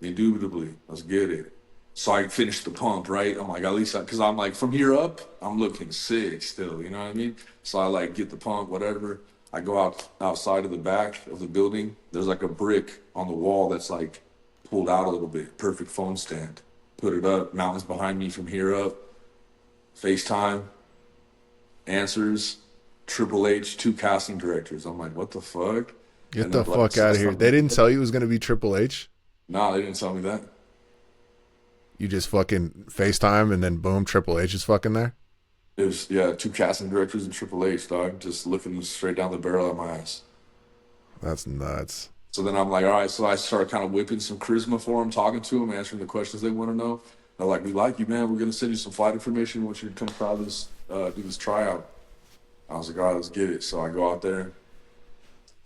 indubitably, let's get it. So I finished the pump, right? I'm like, at least, because I'm like, from here up, I'm looking sick still, you know what I mean? So I like get the pump, whatever. I go outside of the back of the building. There's like a brick on the wall that's like pulled out a little bit. Perfect phone stand. Put it up. Mountains behind me from here up. FaceTime. Answers. Triple H, 2 casting directors. I'm like, what the fuck? Get And the they're like, fuck out of here. They didn't tell you it was gonna be Triple H. nah, they didn't tell me that. You just fucking FaceTime and then boom, Triple H is fucking there. It was, yeah, 2 casting directors and Triple H, dog, just looking straight down the barrel of my ass. That's nuts. So then I'm like, all right. So I started kind of whipping some charisma for them, talking to them, answering the questions they want to know. They're like, we like you, man. We're going to send you some flight information. We want you to come try this, do this tryout. I was like, all right, let's get it. So I go out there.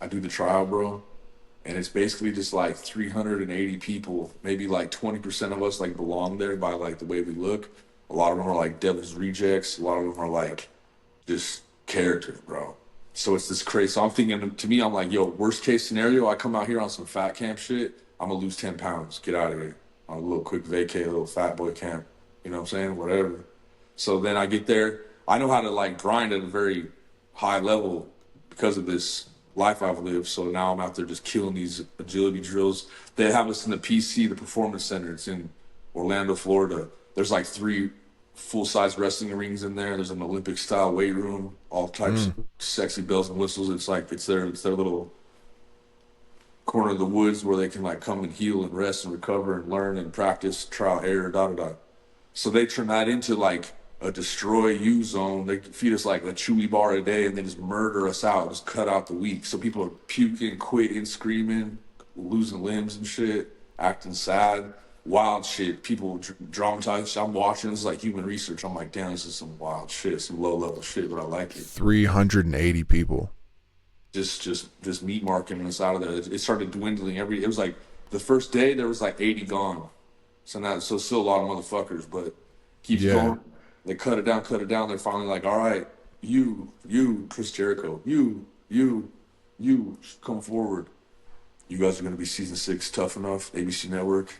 I do the trial, bro. And it's basically just like 380 people, maybe like 20% of us like belong there by like the way we look. A lot of them are like devil's rejects. A lot of them are like just characters, bro. So it's this crazy. So I'm thinking, to me, I'm like, yo, worst case scenario, I come out here on some fat camp shit. I'm gonna lose 10 pounds. Get out of here. on a little quick vacay, a little fat boy camp. You know what I'm saying? Whatever. So then I get there. I know how to like grind at a very high level because of this life I've lived. So now I'm out there just killing these agility drills. They have us in the PC, the Performance Center. It's in Orlando, Florida. There's like 3 full-size wrestling rings in there. There's an Olympic style weight room, all types of sexy bells and whistles. It's like it's their little corner of the woods where they can like come and heal and rest and recover and learn and practice, trial error, da da da. So they turn that into like a destroy you zone. They feed us like a chewy bar a day and then just murder us out, just cut out the weak. So people are puking, quitting, screaming, losing limbs and shit, acting sad, wild shit. People dramatized. I'm watching this like human research. I'm like, damn, this is some wild shit, some low level shit, but I like it. 380 people. Just meat marking us out of there. It started dwindling. It was like the first day there was like 80 gone. So still a lot of motherfuckers, but keeps going. They cut it down. They're finally like, all right, you, Chris Jericho, you, come forward. You guys are gonna be season 6 Tough Enough, ABC Network.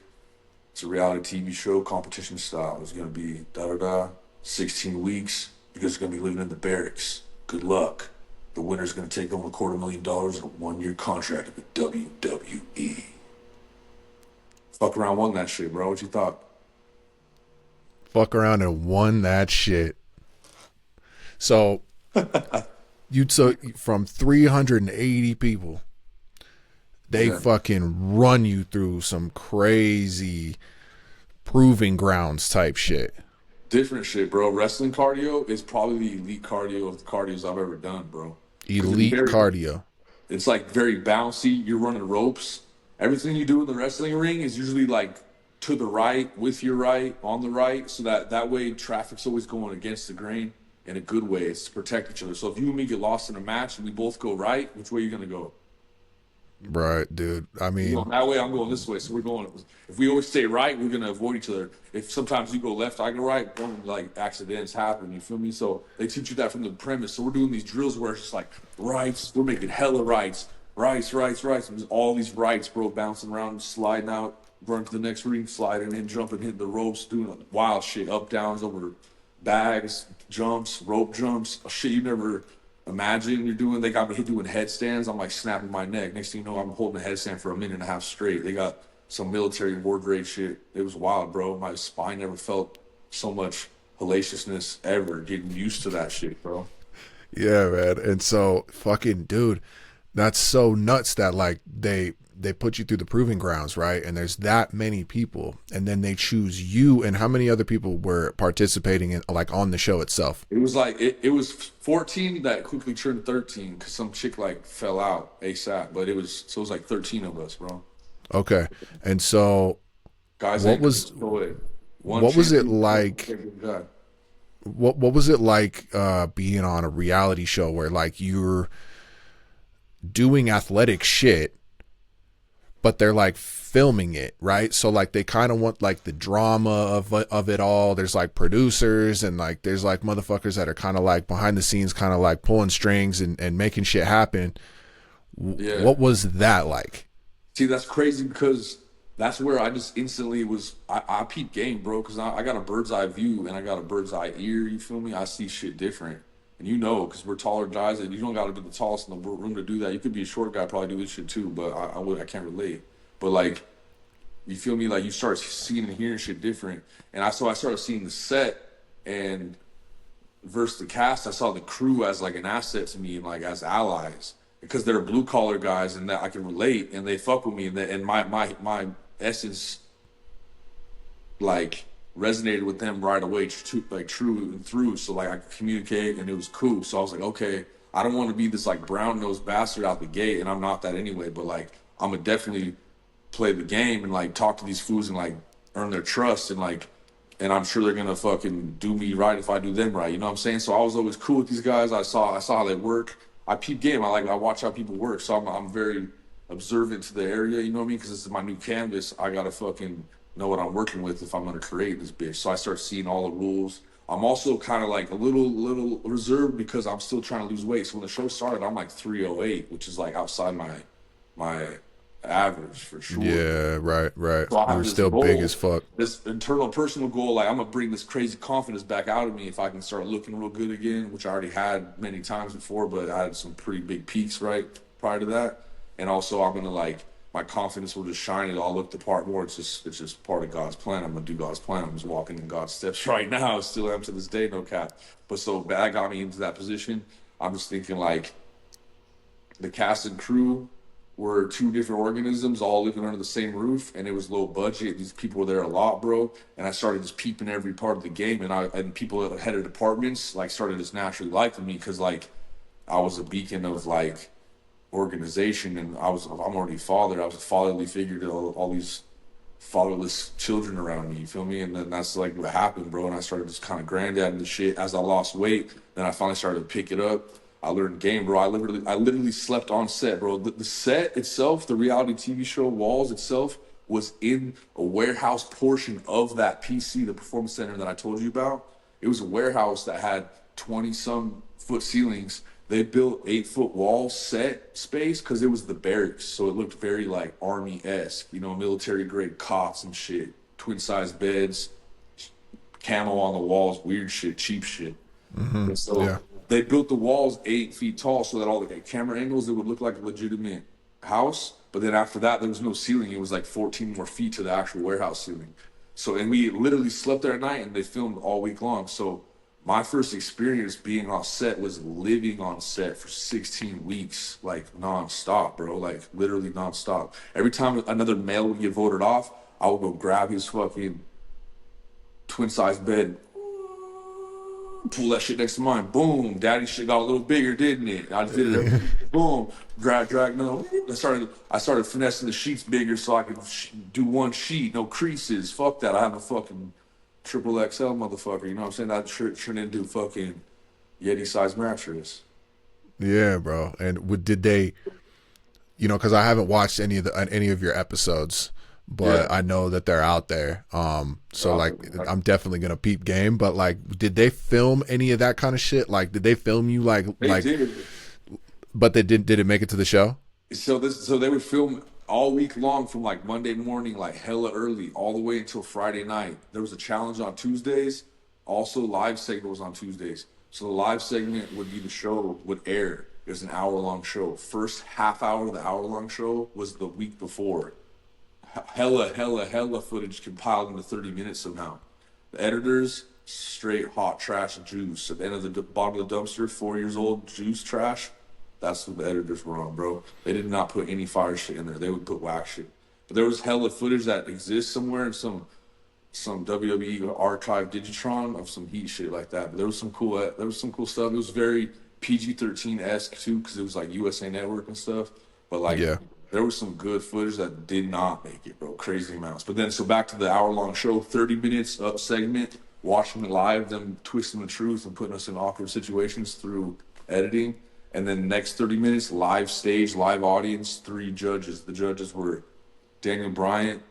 It's a reality TV show, competition style. It's gonna be 16 weeks. You guys are gonna be living in the barracks. Good luck. The winner's gonna take home $250,000 in a 1-year contract with WWE. Fuck around, won that shit, bro. What you thought? Fuck around and won that shit. So you took from 380 people. They fucking run you through some crazy proving grounds type shit. Different shit, bro. Wrestling cardio is probably the elite cardio of the cardios I've ever done, bro. Elite cardio. It's like very bouncy. You're running ropes. Everything you do in the wrestling ring is usually like to the right, with your right, on the right, so that way traffic's always going against the grain in a good way. It's to protect each other. So if you and me get lost in a match and we both go right, which way are you gonna go? Right, dude. I mean, going that way, I'm going this way. So we're going. If we always stay right, we're gonna avoid each other. If sometimes you go left, I go right, like accidents happen. You feel me? So they teach you that from the premise. So we're doing these drills where it's just like rights. We're making hella rights. And there's all these rights, bro, bouncing around, sliding out, running to the next ring, sliding in, jumping, hitting the ropes, doing wild shit, up, downs, over bags, jumps, rope jumps, shit you never imagine you're doing. They got me doing headstands. I'm like snapping my neck. Next thing you know, I'm holding a headstand for a minute and a half straight. They got some military war grade shit. It was wild, bro. My spine never felt so much hellaciousness ever. Getting used to that shit, bro. Yeah, man. And so, fucking dude, that's so nuts that like they put you through the proving grounds, right? And there's that many people, and then they choose you. And how many other people were participating in, like, on the show itself? It was like it was 14 that quickly turned 13 because some chick like fell out ASAP. But it was like 13 of us, bro. Okay, and so guys, what was it like? What was it like being on a reality show where like you're doing athletic shit, but they're like filming it, right? So like they kind of want like the drama of it all. There's like producers and like there's like motherfuckers that are kind of like behind the scenes, kind of like pulling strings and making shit happen. Yeah. What was that like? See, that's crazy because that's where I just instantly was. I peep game, bro, because I got a bird's eye view and I got a bird's eye ear. You feel me? I see shit different. And you know, because we're taller guys, and you don't got to be the tallest in the room to do that. You could be a short guy, probably do this shit too, but I can't relate. But like, you feel me? Like you start seeing and hearing shit different. And I started seeing the set and versus the cast. I saw the crew as like an asset to me and like as allies because they're blue collar guys and that I can relate and they fuck with me and my essence like resonated with them right away, true and through. So like I could communicate and it was cool. So I was like, okay, I don't want to be this like brown nosed bastard out the gate, and I'm not that anyway. But like I'm gonna definitely play the game and like talk to these fools and like earn their trust and I'm sure they're gonna fucking do me right if I do them right. You know what I'm saying? So I was always cool with these guys. I saw how they work. I peep game. I watch how people work. So I'm very observant to the area. You know what I mean? Because this is my new canvas. I gotta fucking know what I'm working with if I'm gonna create this bitch. So I start seeing all the rules. I'm also kind of like a little reserved because I'm still trying to lose weight. So when the show started, I'm like 308, which is like outside my average for sure. Yeah, right, right. So I You have were this still big goal, as fuck. this internal personal goal, like I'm gonna bring this crazy confidence back out of me if I can start looking real good again, which I already had many times before, but I had some pretty big peaks right prior to that. And also I'm gonna like my confidence will just shine, it'll all look the part more. It's just part of God's plan. I'm gonna do God's plan. I'm just walking in God's steps right now. I still am to this day, no cap. But so that got me into that position. I'm just thinking like the cast and crew were two different organisms all living under the same roof, and it was low budget. These people were there a lot, bro. And I started just peeping every part of the game, and people that head of departments like started just naturally liking me because like I was a beacon of like organization, and I'm already a father. I was a fatherly figure to all these fatherless children around me. You feel me? And then that's like what happened, bro. And I started just kind of granddad the shit as I lost weight. Then I finally started to pick it up. I learned game, bro. I literally slept on set, bro. The set itself, the reality TV show Walls itself, was in a warehouse portion of that PC, the performance center that I told you about. It was a warehouse that had 20 some foot ceilings. They built 8-foot wall set space because it was the barracks, so it looked very like army-esque, military grade cots and shit, twin size beds, camo on the walls, weird shit, cheap shit. Hmm. And so Yeah. they built the walls 8 feet tall so that all the camera angles, it would look like a legitimate house. But then after that, there was no ceiling. It was like 14 more feet to the actual warehouse ceiling. So, and we literally slept there at night and they filmed all week long. So my first experience being on set was living on set for 16 weeks, like nonstop, bro, like literally nonstop. Every time another male would get voted off, I would go grab his fucking twin size bed, pull that shit next to mine. Boom, daddy shit got a little bigger, didn't it? I did it. Boom, drag. No, I started finessing the sheets bigger so I could do one sheet, no creases. Fuck that. I have a fucking triple XL motherfucker. You know what I'm saying? That shirt turned into fucking Yeti size mattress. Yeah, bro. And did they, because I haven't watched any of your episodes, but Yeah, I know that they're out there. So like, like, I'm definitely gonna peep game. But like, did they film any of that kind of shit? Like, did they film you they like? did. But they didn't. Did it make it to the show? So they would film all week long from like Monday morning, like hella early, all the way until Friday night. There was a challenge on Tuesdays. Also, live segment was on Tuesdays. So the live segment would be the show would air. It was an hour long show. First half hour of the hour long show was the week before. Hella footage compiled into 30 minutes somehow. The editors, straight hot trash juice. At the end of the bottom of the dumpster, 4 years old juice trash. That's what the editors were on, bro. They did not put any fire shit in there. They would put whack shit. But there was hella footage that exists somewhere in some WWE archive Digitron of some heat shit like that. But there was some cool stuff. It was very PG-13 esque too, because it was like USA Network and stuff. But like Yeah. there was some good footage that did not make it, bro. Crazy amounts. But then so back to the hour long show, 30 minutes up segment, watching it live, them twisting the truth and putting us in awkward situations through editing. And then next 30 minutes, live stage, live audience, three judges. The judges were Daniel Bryant,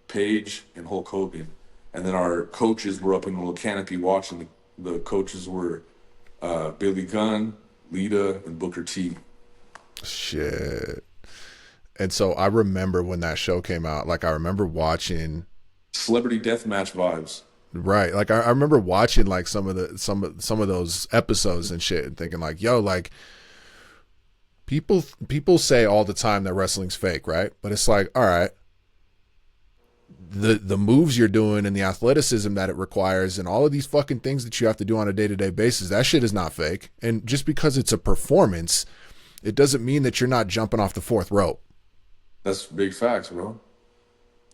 Paige, and Hulk Hogan. And then our coaches were up in the little canopy watching. The coaches were Billy Gunn, Lita, and Booker T. Shit. And so I remember when that show came out. Like I remember watching. Celebrity deathmatch vibes. Right. Like I remember watching like some of those episodes and shit and thinking like, yo, like people say all the time that wrestling's fake, right? But it's like, all right, the moves you're doing and the athleticism that it requires and all of these fucking things that you have to do on a day-to-day basis, that shit is not fake. And just because it's a performance, it doesn't mean that you're not jumping off the fourth rope. That's big facts, bro.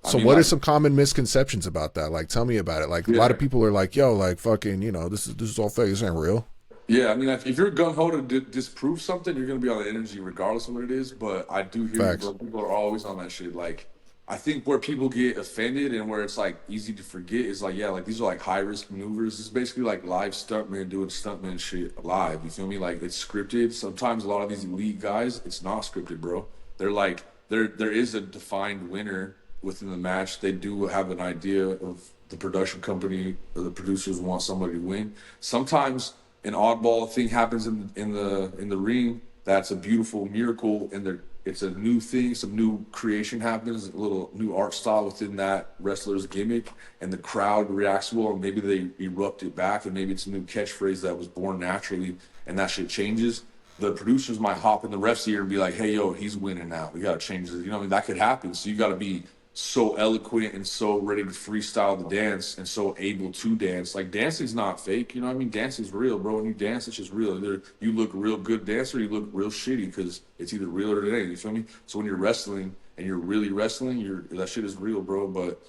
So mean, what are like, some common misconceptions about that? Like, tell me about it. Like, a yeah, lot of people are like, yo, like, fucking, this is all fake. This ain't real. yeah. I mean, if you're gung ho to disprove something, you're gonna be on the energy regardless of what it is. But I do hear you, Facts. bro. People are always on that shit. Like, I think where people get offended and where it's like easy to forget is like, yeah, like these are like high risk maneuvers. It's basically like live stuntmen doing stuntman shit live. You feel me? Like it's scripted. Sometimes a lot of these elite guys, it's not scripted, bro. They're like there is a defined winner within the match. They do have an idea of the production company or the producers want somebody to win. Sometimes an oddball thing happens in the ring that's a beautiful miracle and it's a new thing, some new creation happens, a little new art style within that wrestler's gimmick, and the crowd reacts well, and maybe they erupt it back, and maybe it's a new catchphrase that was born naturally, and that shit changes. The producers might hop in the ref's ear and be like, "Hey, yo, he's winning now. We gotta change this." You know, what I mean, that could happen. So you gotta be so eloquent and so ready to freestyle the dance and so able to dance. Like dancing's not fake, you know what I mean? Dancing's real, bro. When you dance, it's just real. Either you look real good dancer, or you look real shitty because it's either real or it ain't. You feel me? So when you're wrestling and you're really wrestling, that shit is real, bro. But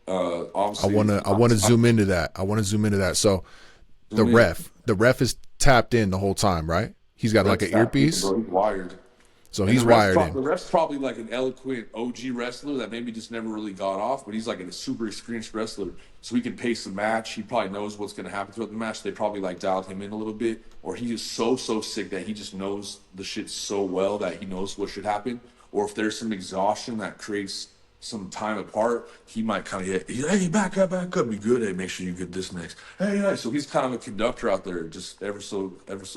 I obviously, wanna zoom into that. I wanna zoom into that. So the ref is tapped in the whole time, right? He's got like an earpiece. Bro, he's wired. So he's wired in. The ref's probably like an eloquent OG wrestler that maybe just never really got off, but he's like a super experienced wrestler. So he can pace the match. He probably knows what's going to happen throughout the match. They probably like dialed him in a little bit. Or he is so sick that he just knows the shit so well that he knows what should happen. Or if there's some exhaustion that creates some time apart, he might kind of hit, hey, back up, be good. Hey, make sure you get this next. Hey. So he's kind of a conductor out there, just ever so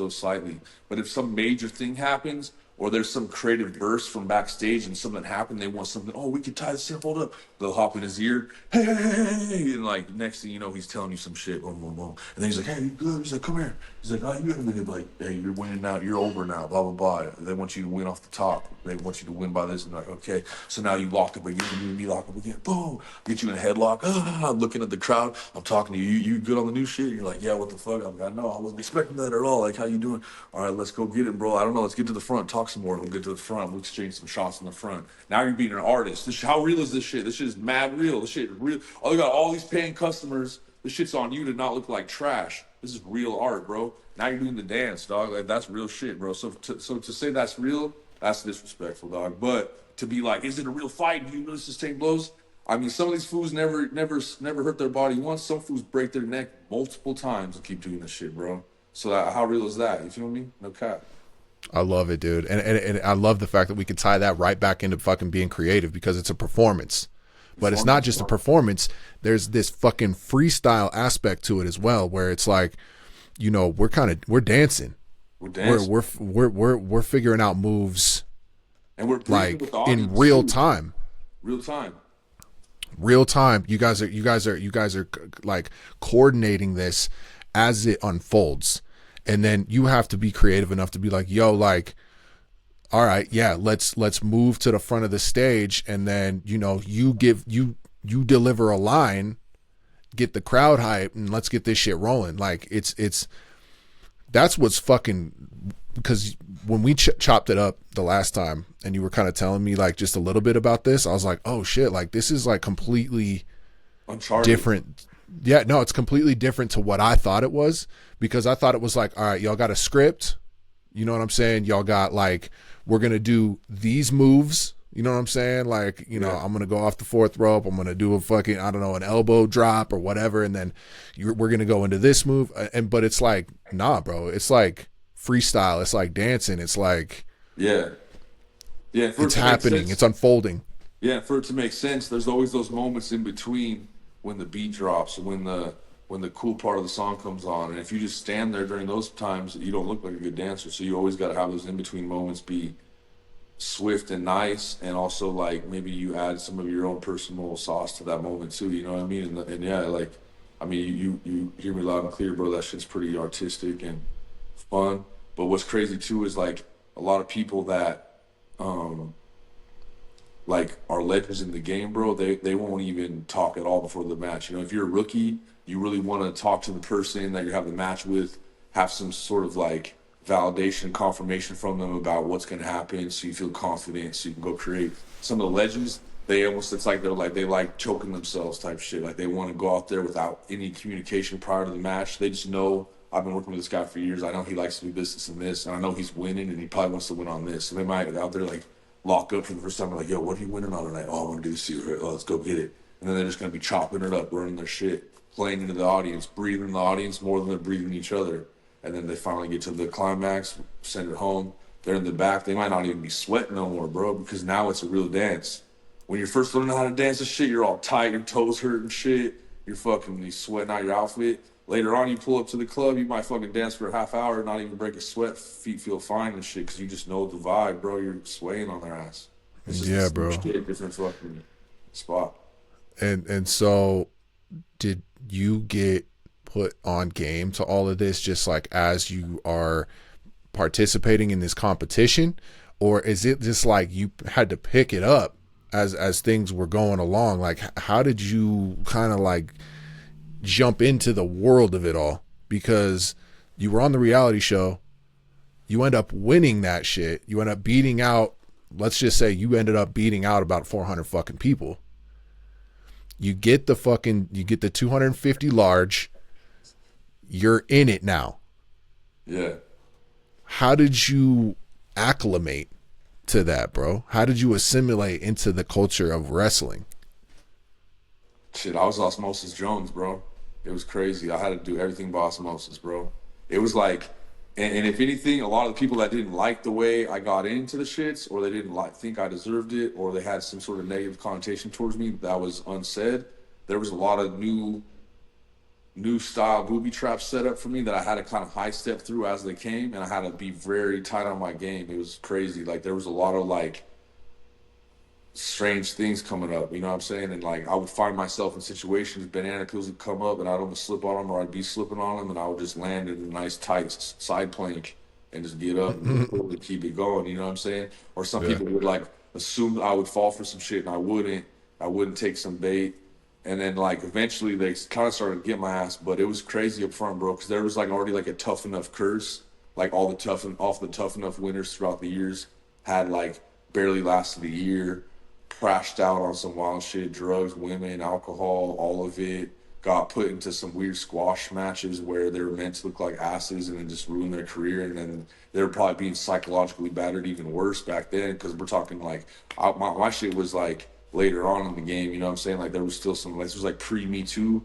slightly. But if some major thing happens, or there's some creative burst from backstage and something happened, they want something, oh, we can tie this hold up. They'll hop in his ear, hey, and like next thing you know, he's telling you some shit, boom, boom, boom. And then he's like, hey, you good? He's like, come here. He's like, oh, you good? And they're like, hey, you're winning now, you're over now, blah, blah, blah. They want you to win off the top. They want you to win by this. And they're like, okay. So now you lock up again, you and me lock up again, boom. Get you in a headlock. I'm looking at the crowd. I'm talking to you. You good on the new shit? You're like, yeah, what the fuck? I'm like, no, I wasn't expecting that at all. Like, how you doing? All right, let's go get it, bro. I don't know. Let's get to the front. Talk some more. We'll get to the front. We'll exchange some shots in the front. Now you're being an artist. How real is this shit? This shit is mad real. This shit is real. Oh, you got all these paying customers. This shit's on you to not look like trash. This is real art, bro. Now you're doing the dance, dog. Like, that's real shit, bro. So to say that's real, that's disrespectful, dog. But to be like, is it a real fight? Do you really sustain blows? I mean, some of these fools never hurt their body once. Some fools break their neck multiple times and keep doing this shit, bro. So how real is that? You feel me? No cap. I love it, dude. And I love the fact that we can tie that right back into fucking being creative, because it's a performance. But it's not just a performance. There's this fucking freestyle aspect to it as well, where it's like, you know, we're dancing. We're figuring out moves, and we're like in real time. Real time. You guys are like coordinating this as it unfolds. And then you have to be creative enough to be like, yo, like, all right, yeah, let's move to the front of the stage, and then, you know, you deliver a line, get the crowd hype, and let's get this shit rolling. Like it's that's what's fucking, because when we chopped it up the last time and you were kind of telling me like just a little bit about this, I was like, oh shit, like this is like completely Uncharted. Different. Yeah, no, it's completely different to what I thought it was, because I thought it was like, all right, y'all got a script, you know what I'm saying? Y'all got like, we're going to do these moves, you know what I'm saying? Like, you know, I'm going to go off the fourth rope. I'm going to do a fucking, I don't know, an elbow drop or whatever. And then we're going to go into this move. But it's like, nah, bro, it's like freestyle. It's like dancing. It's like, yeah. It's happening. It's unfolding. Yeah. For it to make sense, there's always those moments in between when the beat drops, when the cool part of the song comes on. And if you just stand there during those times, you don't look like a good dancer. So you always got to have those in-between moments be swift and nice, and also like maybe you add some of your own personal sauce to that moment too, you know what I mean? And yeah, like, I mean, you hear me loud and clear, bro. That shit's pretty artistic and fun. But what's crazy too is like a lot of people that like are legends in the game, bro, they won't even talk at all before the match. You know, if you're a rookie, you really want to talk to the person that you're having the match with, have some sort of like validation, confirmation from them about what's going to happen, so you feel confident, so you can go create. Some of the legends, they almost, it's like they like choking themselves type shit. Like they want to go out there without any communication prior to the match. They just know, I've been working with this guy for years. I know he likes to do this and this, and I know he's winning, and he probably wants to win on this. So they might out there like lock up for the first time. Like, yo, what are you winning on tonight? Oh, I want to do this to you. Oh, let's go get it. And then they're just going to be chopping it up, running their shit, playing into the audience, breathing in the audience more than they're breathing each other. And then they finally get to the climax, send it home. They're in the back. They might not even be sweating no more, bro, because now it's a real dance. When you're first learning how to dance and shit, you're all tight, your toes hurt and shit. You're sweating out your outfit. Later on, you pull up to the club, you might fucking dance for a half hour, not even break a sweat, feet feel fine and shit, because you just know the vibe, bro. You're swaying on their ass. It's just the Yeah, same bro. shit, different fucking spot. And so did you get put on game to all of this just like as you are participating in this competition, or is it just like you had to pick it up as things were going along? Like how did you kind of like jump into the world of it all? Because you were on the reality show, you end up winning that shit, you end up beating out, let's just say you ended up beating out about 400 fucking people. You get the 250 large, you're in it now. Yeah. How did you acclimate to that, bro? How did you assimilate into the culture of wrestling? Shit, I was Osmosis Jones, bro. It was crazy. I had to do everything by osmosis, bro. It was like, and if anything, a lot of the people that didn't like the way I got into the shits, or they didn't like think I deserved it, or they had some sort of negative connotation towards me that was unsaid. There was a lot of new style booby traps set up for me that I had to kind of high step through as they came, and I had to be very tight on my game. It was crazy. Like there was a lot of like strange things coming up, you know what I'm saying? And like I would find myself in situations, banana peels would come up and I'd almost slip on them, or I'd be slipping on them and I would just land in a nice tight side plank and just get up and move forward and keep it going, you know what I'm saying? Or some Yeah. people would like assume I would fall for some shit and I wouldn't take some bait. And then like eventually they kind of started to get my ass, but it was crazy up front, bro, because there was like already like a tough enough curse. Like all the tough enough winners throughout the years had like barely lasted a year, crashed out on some wild shit, drugs, women, alcohol, all of it. Got put into some weird squash matches where they were meant to look like asses and then just ruin their career. And then they were probably being psychologically battered even worse back then, because we're talking like my shit was like later on in the game, you know what I'm saying? Like there was still some, like, this was like pre-Me Too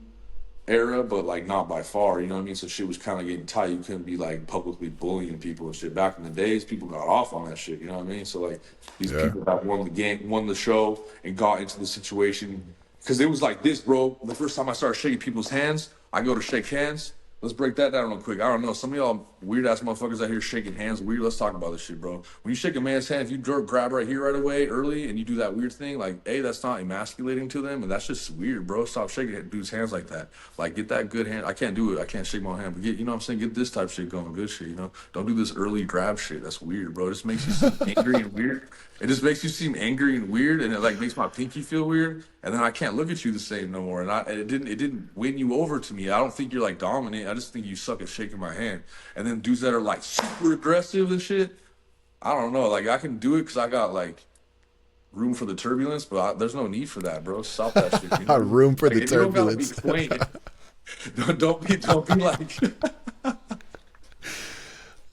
era, but like not by far, you know what I mean? So shit was kind of getting tight. You couldn't be like publicly bullying people and shit. Back in the days, people got off on that shit, you know what I mean? So like these Yeah. people that won the game, won the show, and got into the situation, because it was like this, bro. The first time I started shaking people's hands, I go to shake hands. Let's break that down real quick. I don't know. Some of y'all weird ass motherfuckers out here shaking hands weird. Let's talk about this shit, bro. When you shake a man's hand, if you grab right here right away early and you do that weird thing, like, A, that's not emasculating to them, and that's just weird, bro. Stop shaking dudes' hands like that. Like, get that good hand. I can't do it. I can't shake my hand, but get, you know what I'm saying? Get this type of shit going, good shit, you know? Don't do this early grab shit. That's weird, bro. It just makes you seem angry and weird. It just makes you seem angry and weird, and it like makes my pinky feel weird, and then I can't look at you the same no more. And it didn't win you over to me. I don't think you're like dominant. I just think you suck at shaking my hand. And then dudes that are like super aggressive and shit, I don't know. Like I can do it because I got like room for the turbulence, but there's no need for that, bro. Stop that shit. You know? Room for Like the you don't gotta be turbulence. quaint. Don't be like.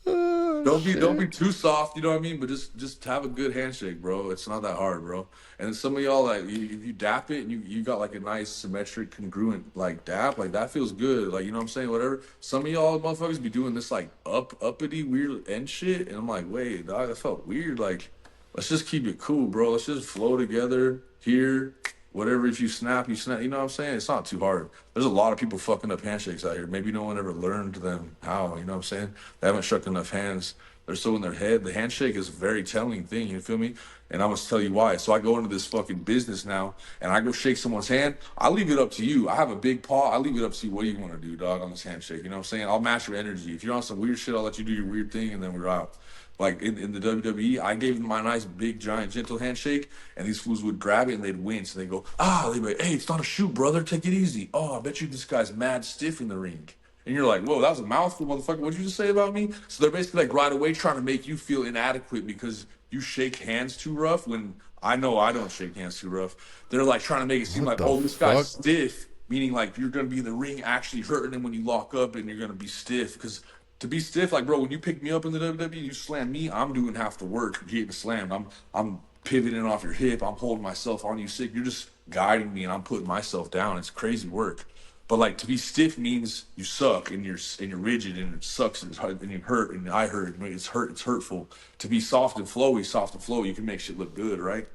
Oh, Don't be shit. too soft, you know what I mean? But just have a good handshake, bro. It's not that hard, bro. And then some of y'all like you dap it and you got like a nice symmetric congruent like dap, like that feels good. Like you know what I'm saying? Whatever. Some of y'all motherfuckers be doing this like uppity weird end shit, and I'm like, wait, dog, that felt weird. Like, let's just keep it cool, bro. Let's just flow together here. Whatever, if you snap, you snap. You know what I'm saying? It's not too hard. There's a lot of people fucking up handshakes out here. Maybe no one ever learned them how. You know what I'm saying? They haven't shook enough hands. They're so in their head. The handshake is a very telling thing. You feel me? And I'm gonna tell you why. So I go into this fucking business now, and I go shake someone's hand. I leave it up to you. I have a big paw. I leave it up to you. What do you want to do, dog, on this handshake? You know what I'm saying? I'll match your energy. If you're on some weird shit, I'll let you do your weird thing, and then we're out. Like in the WWE, I gave them my nice, big, giant, gentle handshake, and these fools would grab it and they'd wince. And they go, they'd be like, hey, it's not a shoot, brother. Take it easy. Oh, I bet you this guy's mad stiff in the ring. And you're like, whoa, that was a mouthful, motherfucker. What'd you just say about me? So they're basically like right away trying to make you feel inadequate because you shake hands too rough when I know I don't shake hands too rough. They're like trying to make it seem What like, the oh, this guy's fuck? stiff, meaning like you're going to be in the ring actually hurting him when you lock up and you're going to be stiff because to be stiff, like bro, when you pick me up in the WWE, you slam me, I'm doing half the work getting slammed. I'm pivoting off your hip, I'm holding myself on you sick. You're just guiding me and I'm putting myself down. It's crazy work. But like to be stiff means you suck and you're rigid and it sucks and it's hard and you hurt and I hurt and it's hurtful. To be soft and flowy, you can make shit look good, right?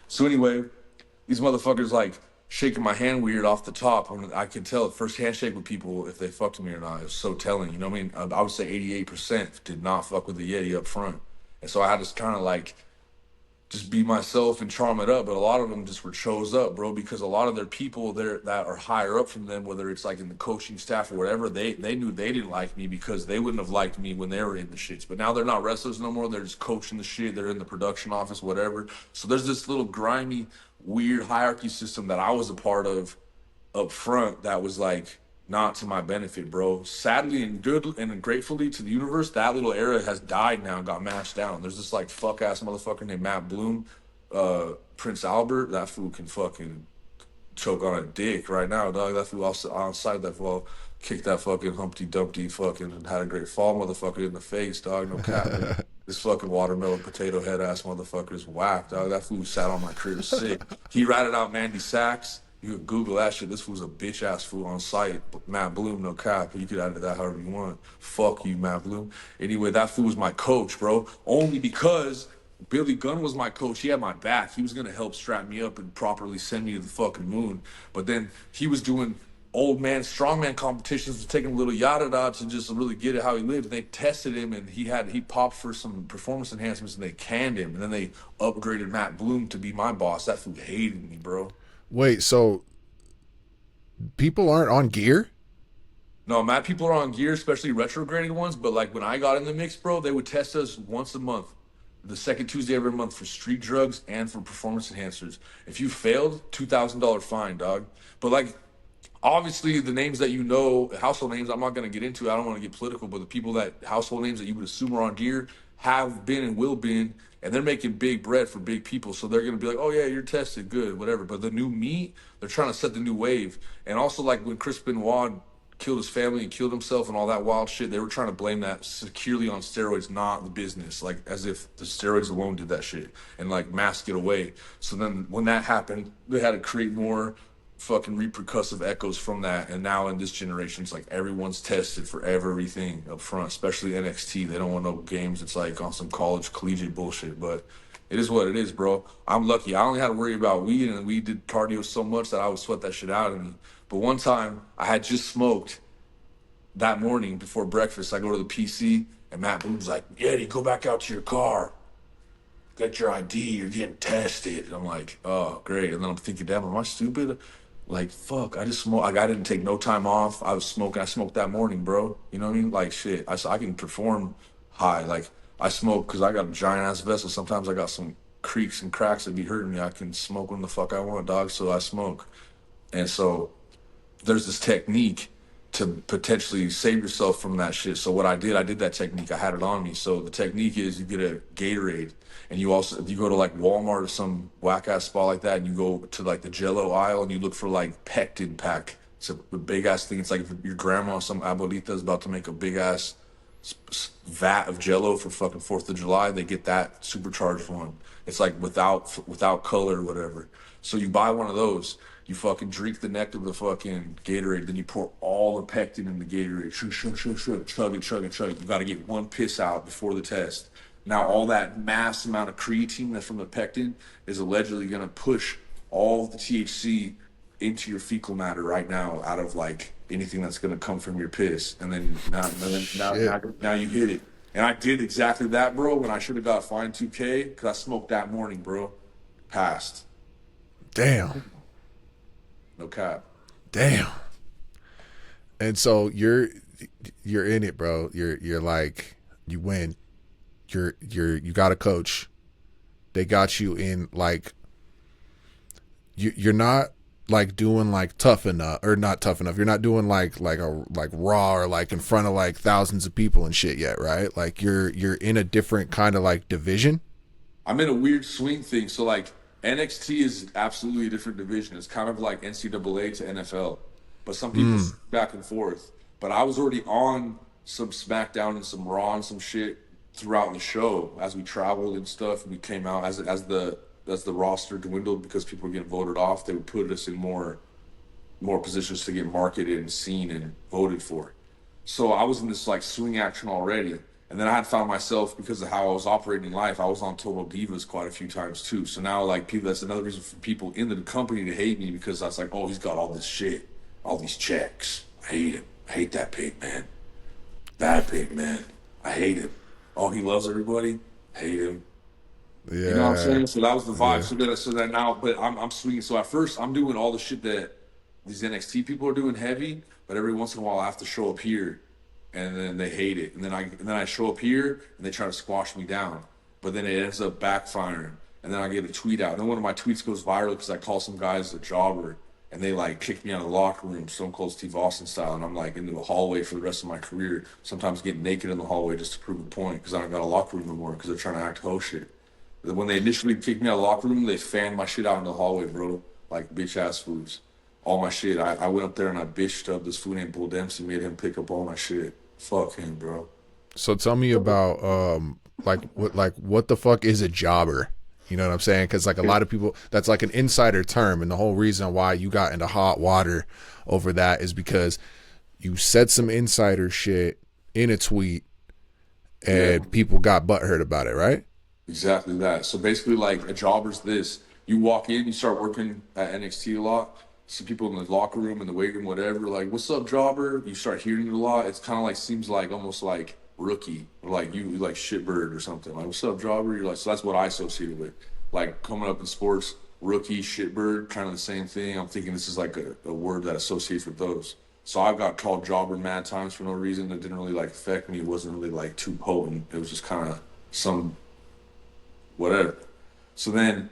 So anyway, these motherfuckers like shaking my hand weird off the top. I could tell the first handshake with people if they fucked with me or not. It was so telling. You know what I mean? I would say 88% did not fuck with the Yeti up front, and so I had to kind of like just be myself and charm it up. But a lot of them just were chose up, bro, because a lot of their people there that are higher up from them, whether it's like in the coaching staff or whatever, they knew they didn't like me because they wouldn't have liked me when they were in the shits. But now they're not wrestlers no more. They're just coaching the shit. They're in the production office, whatever. So there's this little grimy, weird hierarchy system that I was a part of up front that was like not to my benefit, bro. Sadly and good and gratefully to the universe, that little era has died now and got mashed down. There's this like fuck ass motherfucker named Matt Bloom, Prince Albert. That fool can fucking choke on a dick right now, dog. That fool on side that fool kicked that fucking Humpty Dumpty fucking and had a great fall motherfucker in the face, dog. No cap. This fucking watermelon potato head ass motherfucker is whack, dog. That fool sat on my crib sick. He ratted out Mandy Sachs. You could Google that shit. This fool's a bitch ass fool on site. Matt Bloom, no cap. You could edit that however you want. Fuck you, Matt Bloom. Anyway, that fool was my coach, bro. Only because Billy Gunn was my coach. He had my back. He was gonna help strap me up and properly send me to the fucking moon. But then he was doing old man strongman competitions, was taking a little yada da to just really get it how he lived. And they tested him, and he popped for some performance enhancements, and they canned him. And then they upgraded Matt Bloom to be my boss. That fool hated me, bro. Wait, so people aren't on gear? No, mad people are on gear, especially retrograded ones. But like when I got in the mix, bro, they would test us once a month, the second Tuesday of every month for street drugs and for performance enhancers. If you failed, $2,000 fine, dog. But like, obviously, the names that you know, household names, I'm not gonna get into. I don't want to get political, but the people that household names that you would assume are on gear have been and will been, and they're making big bread for big people. So they're gonna be like, oh yeah, you're tested, good, whatever. But the new meat, they're trying to set the new wave. And also like when Chris Benoit killed his family and killed himself and all that wild shit, they were trying to blame that securely on steroids, not the business, like as if the steroids alone did that shit and like mask it away. So then when that happened, they had to create more fucking repercussive echoes from that. And now in this generation, it's like everyone's tested for everything up front, especially NXT. They don't want no games. It's like on some college collegiate bullshit, but it is what it is, bro. I'm lucky. I only had to worry about weed, and we did cardio so much that I would sweat that shit out of me. But one time I had just smoked that morning before breakfast. I go to the PC and Matt Bloom's like, Yeti, go back out to your car. Get your ID. You're getting tested. And I'm like, oh, great. And then I'm thinking, damn, am I stupid? Like, fuck, I just smoked. Like, I didn't take no time off. I was smoking. I smoked that morning, bro. You know what I mean? Like, shit. I can perform high. Like, I smoke because I got a giant ass vessel. Sometimes I got some creaks and cracks that be hurting me. I can smoke when the fuck I want, dog. So I smoke. And so there's this technique to potentially save yourself from that shit. So what I did that technique. I had it on me. So the technique is you get a Gatorade, and you go to like Walmart or some whack ass spot like that, and you go to like the Jello aisle and you look for like pectin pack. It's a big ass thing. It's like if your grandma, some abuelita is about to make a big ass vat of Jello for fucking 4th of July. They get that supercharged one. It's like without color or whatever. So you buy one of those. You fucking drink the nectar of the fucking Gatorade, then you pour all the pectin in the Gatorade. Chug it, chug it, chug it. You got to get one piss out before the test. Now, all that mass amount of creatine that's from the pectin is allegedly going to push all of the THC into your fecal matter right now out of like anything that's going to come from your piss. And then now you hit it. And I did exactly that, bro, when I should have got fined 2K because I smoked that morning, bro. Passed. Damn. No cap. Damn. And so you're in it, bro. You're like, you win. You got a coach. They got you in like you're not like doing like tough enough or not tough enough. You're not doing like raw or like in front of like thousands of people and shit yet, right? Like you're in a different kind of like division. I'm in a weird swing thing. So like NXT is absolutely a different division. It's kind of like NCAA to NFL, but some people back and forth. But I was already on some SmackDown and some Raw and some shit throughout the show as we traveled and stuff. And we came out as the roster dwindled because people were getting voted off. They would put us in more positions to get marketed and seen and voted for. So I was in this like swing action already. And then I had found myself, because of how I was operating in life, I was on Total Divas quite a few times too. So now, like, people, that's another reason for people in the company to hate me, because I was like, oh, he's got all this shit, all these checks. I hate him. I hate that pig man. Bad pig man. I hate him. Oh, he loves everybody. Hate him. You know what I'm Yeah. saying? So that was the vibe. Yeah. So that now, but I'm swinging. So at first, I'm doing all the shit that these NXT people are doing heavy, but every once in a while, I have to show up here, and then they hate it, and then I show up here, and they try to squash me down, but then it ends up backfiring, and then I get a tweet out, and then one of my tweets goes viral because I call some guys a jobber, and they like kick me out of the locker room, Stone Cold Steve Austin style, and I'm like into the hallway for the rest of my career. Sometimes getting naked in the hallway just to prove a point because I don't got a locker room no more because they're trying to act hoe shit. When they initially kicked me out of the locker room, they fanned my shit out in the hallway, bro. Like bitch ass foods. All my shit. I went up there and I bitched up this food named Bull Dempsey, made him pick up all my shit. Fuck him, bro. So tell me about what the fuck is a jobber? You know what I'm saying? Because like a lot of people, that's like an insider term, and the whole reason why you got into hot water over that is because you said some insider shit in a tweet, and Yeah. people got butthurt about it, right? Exactly that. So basically, like a jobber's this: you walk in, you start working at NXT a lot. See people in the locker room, in the weight room, whatever. Like, "What's up, jobber?" You start hearing it a lot. It's kind of like seems like almost like rookie, or like you like shitbird or something. Like, "What's up, jobber?" You're like, so that's what I associate with. Like coming up in sports, rookie, shitbird, kind of the same thing. I'm thinking this is like a word that associates with those. So I got called jobber mad times for no reason. That didn't really like affect me. It wasn't really like too potent. It was just kind of some whatever. So then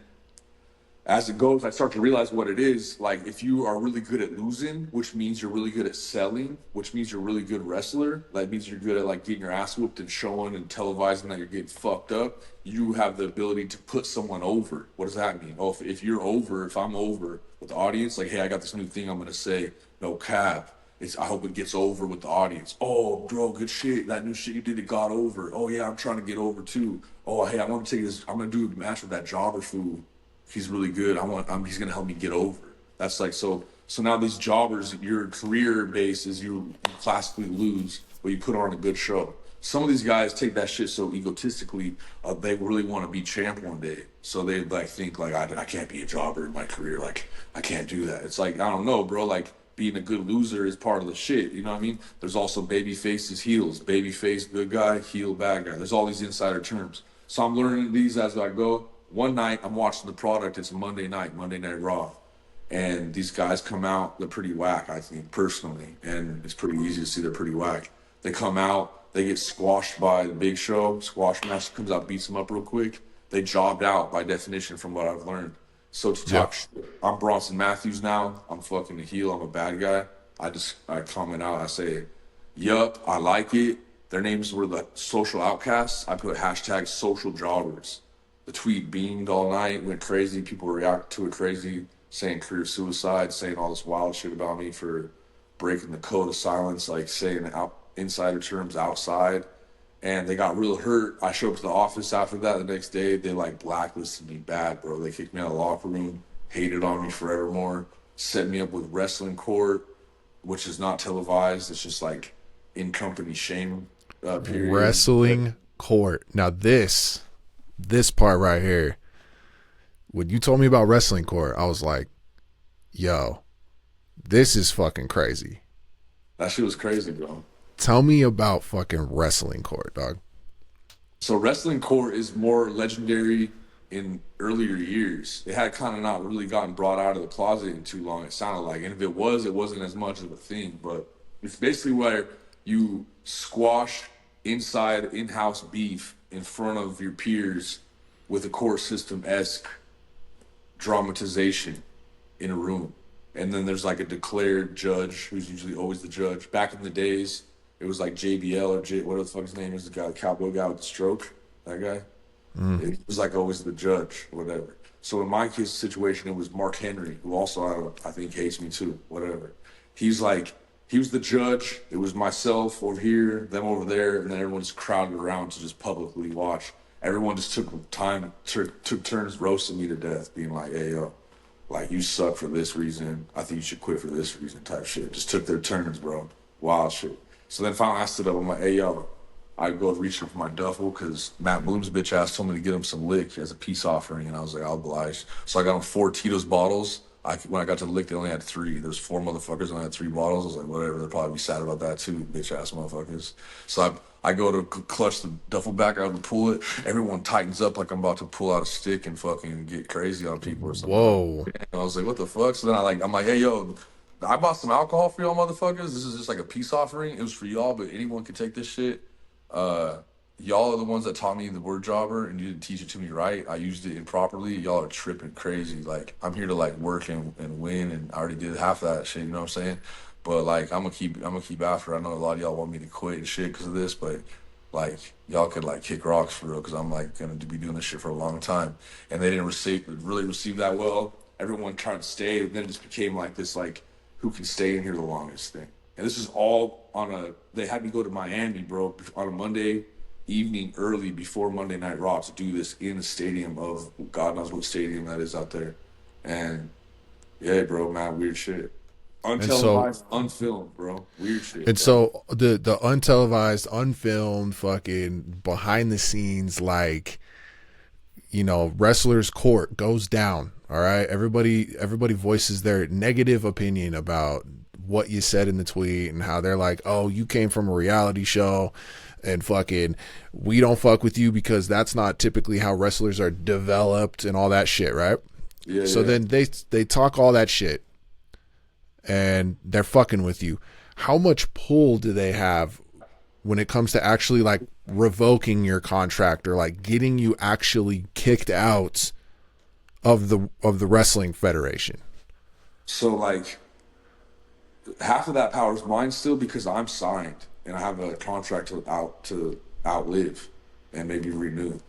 as it goes, I start to realize what it is. Like, if you are really good at losing, which means you're really good at selling, which means you're a really good wrestler, that means you're good at like getting your ass whooped and showing and televising that you're getting fucked up, you have the ability to put someone over. What does that mean? Oh, if you're over, if I'm over with the audience, like, hey, I got this new thing I'm gonna say, no cap. I hope it gets over with the audience. Oh, bro, good shit. That new shit you did, it got over. Oh yeah, I'm trying to get over too. Oh, hey, I want to take this. I'm gonna do a match with that jobber fool. He's really good. He's gonna help me get over. That's like so. So now these jobbers, your career base is you classically lose, but you put on a good show. Some of these guys take that shit so egotistically, they really want to be champ one day. So they like think like I can't be a jobber in my career. Like I can't do that. It's like I don't know, bro. Like being a good loser is part of the shit. You know what I mean? There's also baby faces, heels, baby face, good guy, heel, bad guy. There's all these insider terms. So I'm learning these as I go. One night I'm watching the product. It's Monday Night Raw, and these guys come out. They're pretty whack, I think, personally, and it's pretty easy to see they're pretty whack. They come out, they get squashed by the Big Show. Squash master comes out, beats them up real quick. They jobbed out by definition, from what I've learned. So to Yeah. talk shit, I'm Bronson Matthews now. I'm fucking a heel. I'm a bad guy. I comment out. I say, yup, I like it. Their names were the social outcasts. I put hashtag social jobbers. The tweet beamed all night, went crazy. People react to it crazy, saying career suicide, saying all this wild shit about me for breaking the code of silence, like saying insider terms outside. And they got real hurt. I showed up to the office after that the next day. They like blacklisted me bad, bro. They kicked me out of the locker room, hated on me forevermore, set me up with wrestling court, which is not televised. It's just like in company shame period. Wrestling court. Now this part right here, when you told me about wrestling court, I was like, yo, this is fucking crazy. That shit was crazy, bro. Tell me about fucking wrestling court, dog. So wrestling court is more legendary in earlier years. It had kind of not really gotten brought out of the closet in too long, it sounded like. And if it was, it wasn't as much of a thing. But it's basically where you squash inside in-house beef in front of your peers with a court system-esque dramatization in a room. And then there's like a declared judge who's usually always the judge. Back in the days, it was like JBL or whatever the fuck his name is, the guy, the cowboy guy with the stroke, that guy. It was like always the judge, whatever. So in my kid's situation, it was Mark Henry, who also I think hates me too, whatever. He's like, he was the judge. It was myself over here, them over there, and then everyone just crowded around to just publicly watch. Everyone just took turns roasting me to death, being like, hey, yo, like, you suck for this reason. I think you should quit for this reason type shit. Just took their turns, bro. Wild shit. So then finally I stood up. I'm like, hey, yo, I go reaching for my duffel because Matt Bloom's bitch ass told me to get him some lick as a peace offering, and I was like, I'll oblige. So I got him 4 Tito's bottles. When I got to the lick, they only had 3. There's 4 motherfuckers, only had 3 bottles. I was like, whatever. They'll probably be sad about that too, bitch ass motherfuckers. So I go to clutch the duffel bag out and pull it. Everyone tightens up like I'm about to pull out a stick and fucking get crazy on people or something. Whoa. And I was like, what the fuck? So then I'm like, hey yo, I bought some alcohol for y'all motherfuckers. This is just like a peace offering. It was for y'all, but anyone can take this shit. Uh, y'all are the ones that taught me the word jobber, and you didn't teach it to me right. I used it improperly. Y'all are tripping crazy. Like I'm here to like work and win, and I already did half that shit. You know what I'm saying? But like I'm gonna keep after it. I know a lot of y'all want me to quit and shit because of this, but like y'all could like kick rocks for real because I'm like gonna be doing this shit for a long time. And they didn't really receive that well. Everyone tried to stay, and then it just became like this like who can stay in here the longest thing. And this is all on a. They had me go to Miami, bro, on a Monday evening early before Monday Night Raw to do this in a stadium of God knows what stadium that is out there. And yeah, bro, man, weird shit. And so Untelevised, unfilmed, bro. Weird shit. and so the untelevised, unfilmed, fucking behind the scenes, like, you know, wrestlers court goes down. All right. Everybody voices their negative opinion about what you said in the tweet and how they're like, oh, you came from a reality show and fucking we don't fuck with you because that's not typically how wrestlers are developed and all that shit, right? Yeah, So yeah. then they talk all that shit and they're fucking with you. How much pull do they have when it comes to actually like revoking your contract or like getting you actually kicked out of the wrestling federation? So like half of that power is mine still because I'm signed and I have a contract to outlive and maybe renew.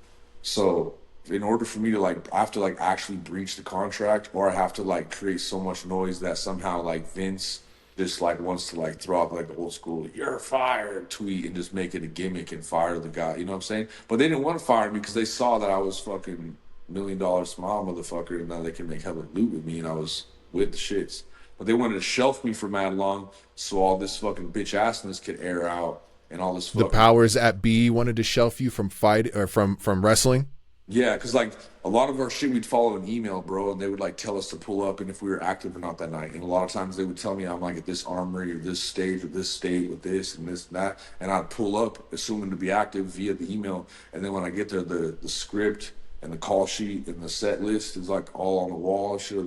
So in order for me to like I have to like actually breach the contract or I have to like create so much noise that somehow like Vince just like wants to like throw out like the old school "you're fired" tweet and just make it a gimmick and fire the guy. You know what I'm saying? But they didn't want to fire me because they saw that I was fucking $1 million smile motherfucker and now they can make hella loot with me and I was with the shits. But they wanted to shelf me for mad long so all this fucking bitch assness could air out and all this The fucking powers at B wanted to shelf you from fight or from wrestling. yeah, because like a lot of our shit we'd follow an email, bro, and they would like tell us to pull up and if we were active or not that night. And a lot of times they would tell me I'm like at this armory or this stage or this state with this and this and that, and I'd pull up assuming to be active via the email. And then when I get there, the script and the call sheet and the set list is like all on the wall and shit of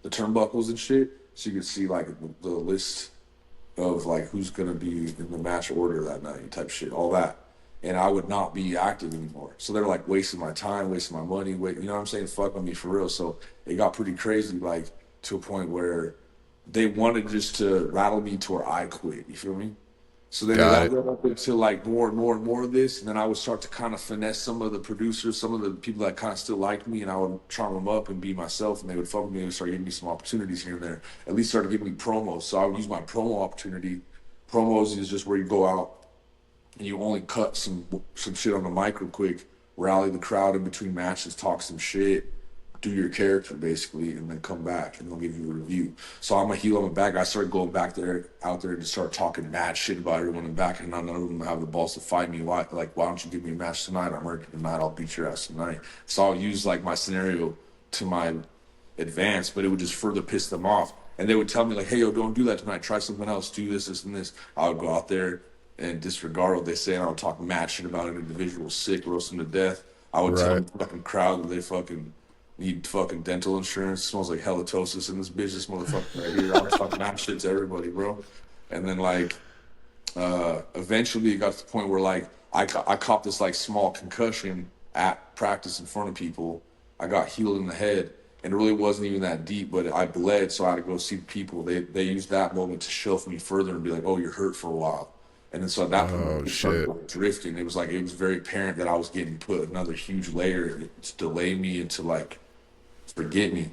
the turnbuckles and shit, so you can see like the list of like who's gonna be in the match order that night, type shit, all that. And I would not be active anymore. So they're like wasting my time, wasting my money, you know what I'm saying? Fuck with me for real. So it got pretty crazy, like to a point where they wanted just to rattle me to where I quit. You feel me? So then Got that it. led up into like more and more and more of this, and then I would start to kind of finesse some of the producers, some of the people that kind of still liked me, and I would charm them up and be myself, and they would fuck with me and start giving me some opportunities here and there. At least started giving me promos, so I would use my promo opportunity. Promos is just where you go out and you only cut some shit on the mic real quick, rally the crowd in between matches, talk some shit, do your character basically, and then come back and they'll give you a review. So I'm a heel, I'm a bad guy. I started going back there, out there, and just start talking mad shit about everyone in the back, and none of them have the balls to fight me. Why don't you give me a match tonight? I'm working tonight. I'll beat your ass tonight. So I'll use like my scenario to my advance, but it would just further piss them off. And they would tell me like, "Hey, yo, don't do that tonight. Try something else. Do this, this, and this." I would go out there and disregard what they say, and I would talk mad shit about an individual sick, roast them to death. I would tell Right. the fucking crowd that they fucking need fucking dental insurance. It smells like halitosis in this bitch. This motherfucker right here. I was talking mad shit to everybody, bro. And then like eventually it got to the point where like I caught this like small concussion at practice in front of people. I got healed in the head and it really wasn't even that deep, but I bled, so I had to go see the people. They used that moment to shelf me further and be like, "Oh, you're hurt for a while." And then so at that point Oh it started shit. like, drifting. It was very apparent that I was getting put another huge layer to delay me and to like forget me.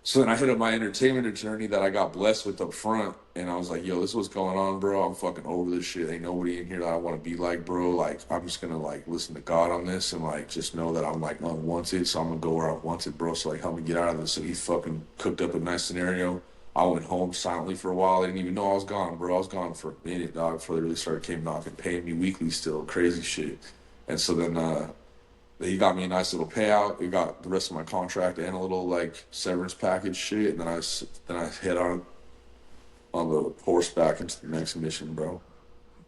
So then I hit up my entertainment attorney that I got blessed with up front, and I was like, "Yo, this is what's going on, bro. I'm fucking over this shit. Ain't nobody in here that I want to be like, bro. Like, I'm just gonna like listen to God on this and like just know that I'm like unwanted. So I'm gonna go where I want it, bro. So like, help me get out of this." So he fucking cooked up a nice scenario. I went home silently for a while. I didn't even know I was gone, bro. I was gone for a minute, dog, before they really started came knocking, paying me weekly still, crazy shit. And so then he got me a nice little payout. He got the rest of my contract and a little like severance package shit. And then I head on the horseback into the next mission, bro.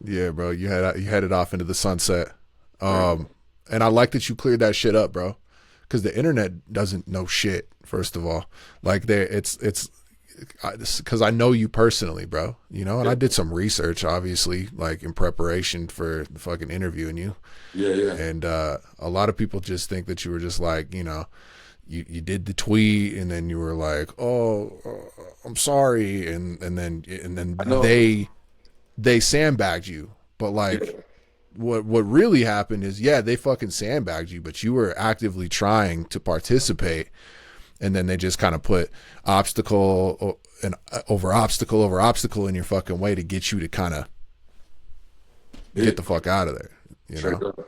Yeah, bro. You headed off into the sunset. Right. And I like that you cleared that shit up, bro. Because the internet doesn't know shit. First of all, like it's because I know you personally, bro. You know, and Yeah, I did some research, obviously, like in preparation for the fucking interviewing you. yeah, yeah. And a lot of people just think that you were just like, you know, you did the tweet and then you were like, oh, I'm sorry, and then I know. they sandbagged you. But Yeah, like, what really happened is, yeah, they fucking sandbagged you, but you were actively trying to participate, and then they just kind of put obstacle and over obstacle in your fucking way to get you to kind of get it, the fuck out of there, you straight know? up.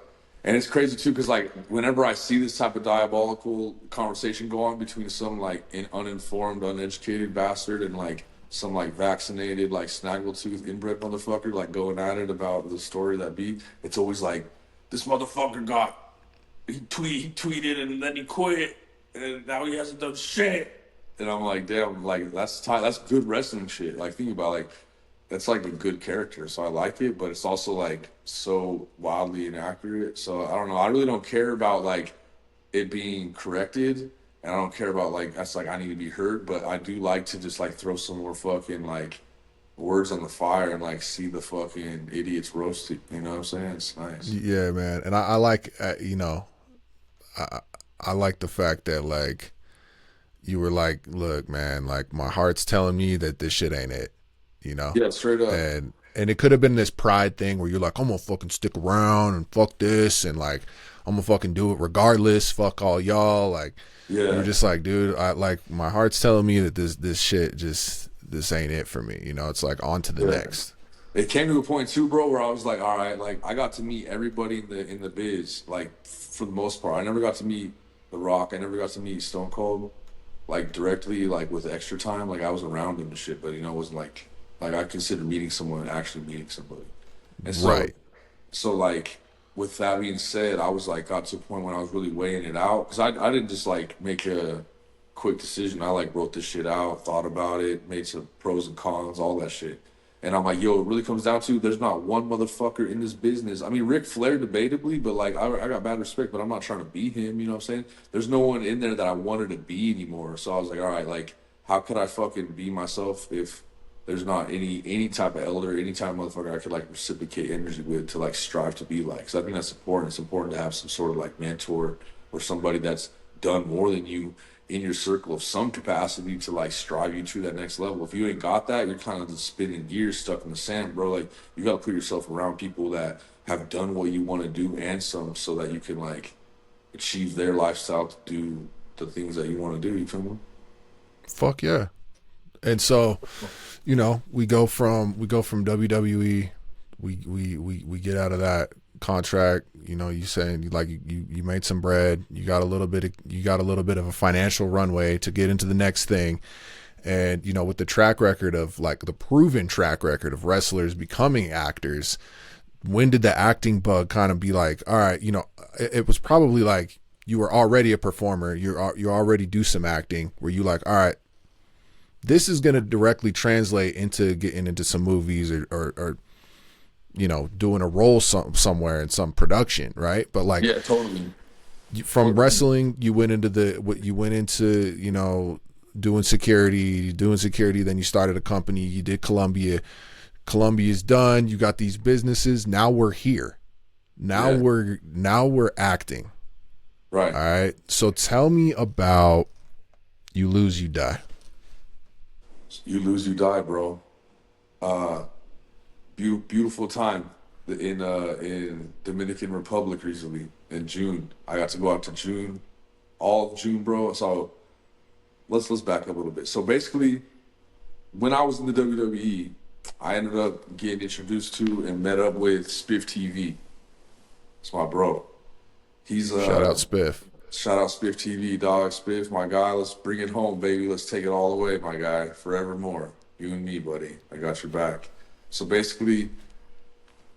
And it's crazy too, because like whenever I see this type of diabolical conversation go on between some like uninformed, uneducated bastard and like some like vaccinated, like snaggletooth inbred motherfucker, like going at it about the story that be, it's always like this motherfucker he tweeted and then he quit and now he hasn't done shit. And I'm like, damn, like that's good wrestling shit. Like think about like that's like a good character, so I like it, but it's also like so wildly inaccurate. So I don't know. I really don't care about like it being corrected, and I don't care about like that's like I need to be heard, but I do like to just like throw some more fucking like words on the fire and like see the fucking idiots roasted. You know what I'm saying? It's nice. Yeah, man. And I like, you know, I, I like the fact that like you were like, look, man, like my heart's telling me that this shit ain't it, you know? Yeah, straight up. And it could have been this pride thing where you're like, I'm gonna fucking stick around and fuck this and like I'm gonna fucking do it regardless, fuck all y'all. Like you're Yeah, just like, dude, I like my heart's telling me that this shit just this ain't it for me. You know, it's like on to the yeah. next. It came to a point too, bro, where I was like, all right, like I got to meet everybody in the biz, like for the most part. I never got to meet The Rock. I never got to meet Stone Cold, like directly, like with extra time. Like I was around him and shit, but you know, it wasn't like I consider meeting someone and actually meeting somebody. And Right. so like with that being said, I was like got to a point when I was really weighing it out because I didn't just like make a quick decision. I like wrote this shit out, thought about it, made some pros and cons, all that shit. And I'm like, yo, it really comes down to there's not one motherfucker in this business. I mean, Ric Flair debatably, but like I got bad respect, but I'm not trying to be him. You know what I'm saying? There's no one in there that I wanted to be anymore. So I was like, all right, like how could I fucking be myself if there's not any type of elder, any type of motherfucker I could like reciprocate energy with to like strive to be like. So I think that's important. It's important to have some sort of like mentor or somebody that's done more than you in your circle of some capacity to like strive you to that next level. If you ain't got that, you're kind of just spinning gears, stuck in the sand, bro. Like you got to put yourself around people that have done what you want to do and some, so that you can like achieve their lifestyle to do the things that you want to do. You feel me? Fuck yeah. And so, you know, we go from WWE, we get out of that contract. You know, you saying like you made some bread, you got a little bit of a financial runway to get into the next thing. And you know, with the track record of like the proven track record of wrestlers becoming actors, when did the acting bug kind of be like, all right, you know, it was probably like you were already a performer, you already do some acting, where you like, all right, this is going to directly translate into getting into some movies or you know, doing a role somewhere in some production, right? But like Yeah, totally. from wrestling, you went into you know, doing security, then you started a company, you did Colombia. Colombia's done, you got these businesses, now we're here. Yeah, Now we're acting. right. All right. So tell me about You Lose, You Die. You lose, you die, bro. Uh, beautiful time in Dominican Republic recently in June. I got to go out to June, all of June, bro. So let's back up a little bit. So basically, when I was in the WWE, I ended up getting introduced to and met up with Spiff TV. It's my bro. He's Shout out Spiff. Shout out Spiff TV, dog. Spiff, my guy. Let's bring it home, baby. Let's take it all the way, my guy. Forevermore. You and me, buddy. I got your back. So basically,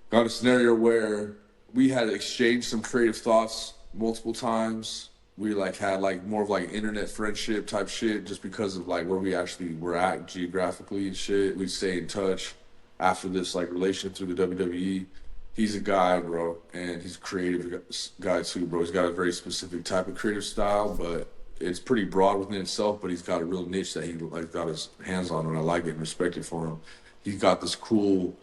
got a scenario where we had exchanged some creative thoughts multiple times. We like had like more of like internet friendship type shit just because of like where we actually were at geographically and shit. We'd stay in touch after this like relation through the WWE. He's a guy, bro, and he's a creative guy too, bro. He's got a very specific type of creative style, but it's pretty broad within itself. But he's got a real niche that he like got his hands on, and I like it and respect it for him. He's got this cool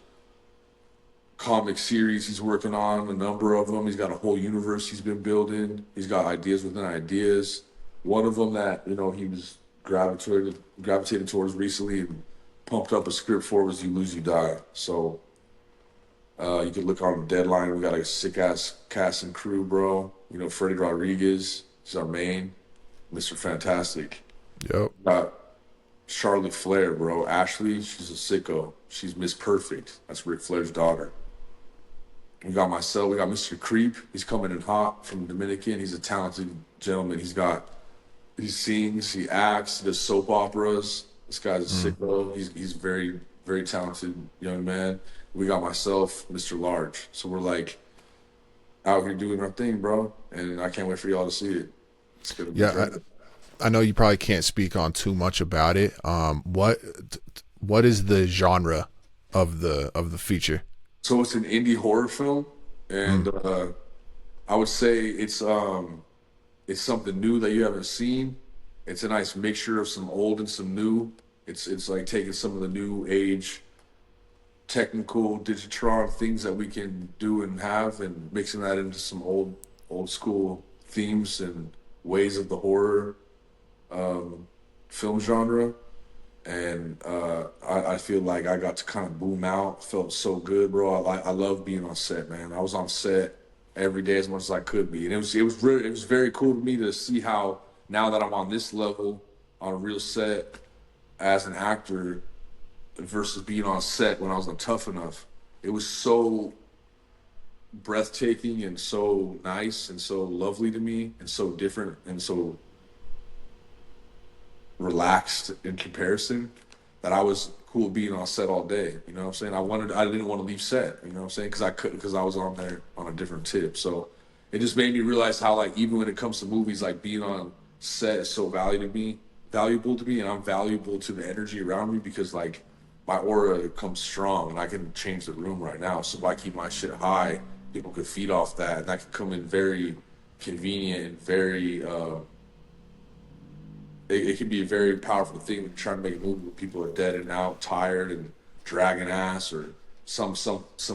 comic series he's working on, a number of them. He's got a whole universe he's been building. He's got ideas within ideas. One of them that he was gravitated towards recently and pumped up a script for was "You Lose, You Die." So you could look on the deadline. We got a sick ass cast and crew, bro. Freddie Rodriguez, he's our main, Mr. Fantastic. Yep. Got Charlotte Flair, bro. Ashley, she's a sicko. She's Miss Perfect. That's Ric Flair's daughter. We got myself. We got Mr. Creep. He's coming in hot from Dominican. He's a talented gentleman. He sings, he acts, he does soap operas. This guy's a sicko. He's very, very talented young man. We got myself, Mr. Large. So we're like out here doing our thing, bro. And I can't wait for y'all to see it. It's gonna be great. I know you probably can't speak on too much about it. What is the genre of the feature? So it's an indie horror film, and I would say it's something new that you haven't seen. It's a nice mixture of some old and some new. It's like taking some of the new age technical digitron things that we can do and have, and mixing that into some old school themes and ways of the horror film genre. And I feel like I got to kind of boom out. Felt so good, bro. I love being on set, man. I was on set every day as much as I could be, and it was very cool to me to see how now that I'm on this level on a real set as an actor versus being on set when I wasn't tough enough. It was so breathtaking and so nice and so lovely to me and so different and so relaxed in comparison that I was cool being on set all day. You know what I'm saying? I didn't want to leave set, you know what I'm saying? Because I couldn't, because I was on there on a different tip. So it just made me realize how, like, even when it comes to movies, like, being on set is so valuable to me, and I'm valuable to the energy around me because, like, my aura comes strong and I can change the room right now. So if I keep my shit high, people could feed off that, and that can come in very convenient and very it can be a very powerful thing trying to make a movie where people are dead and out, tired and dragging ass, or some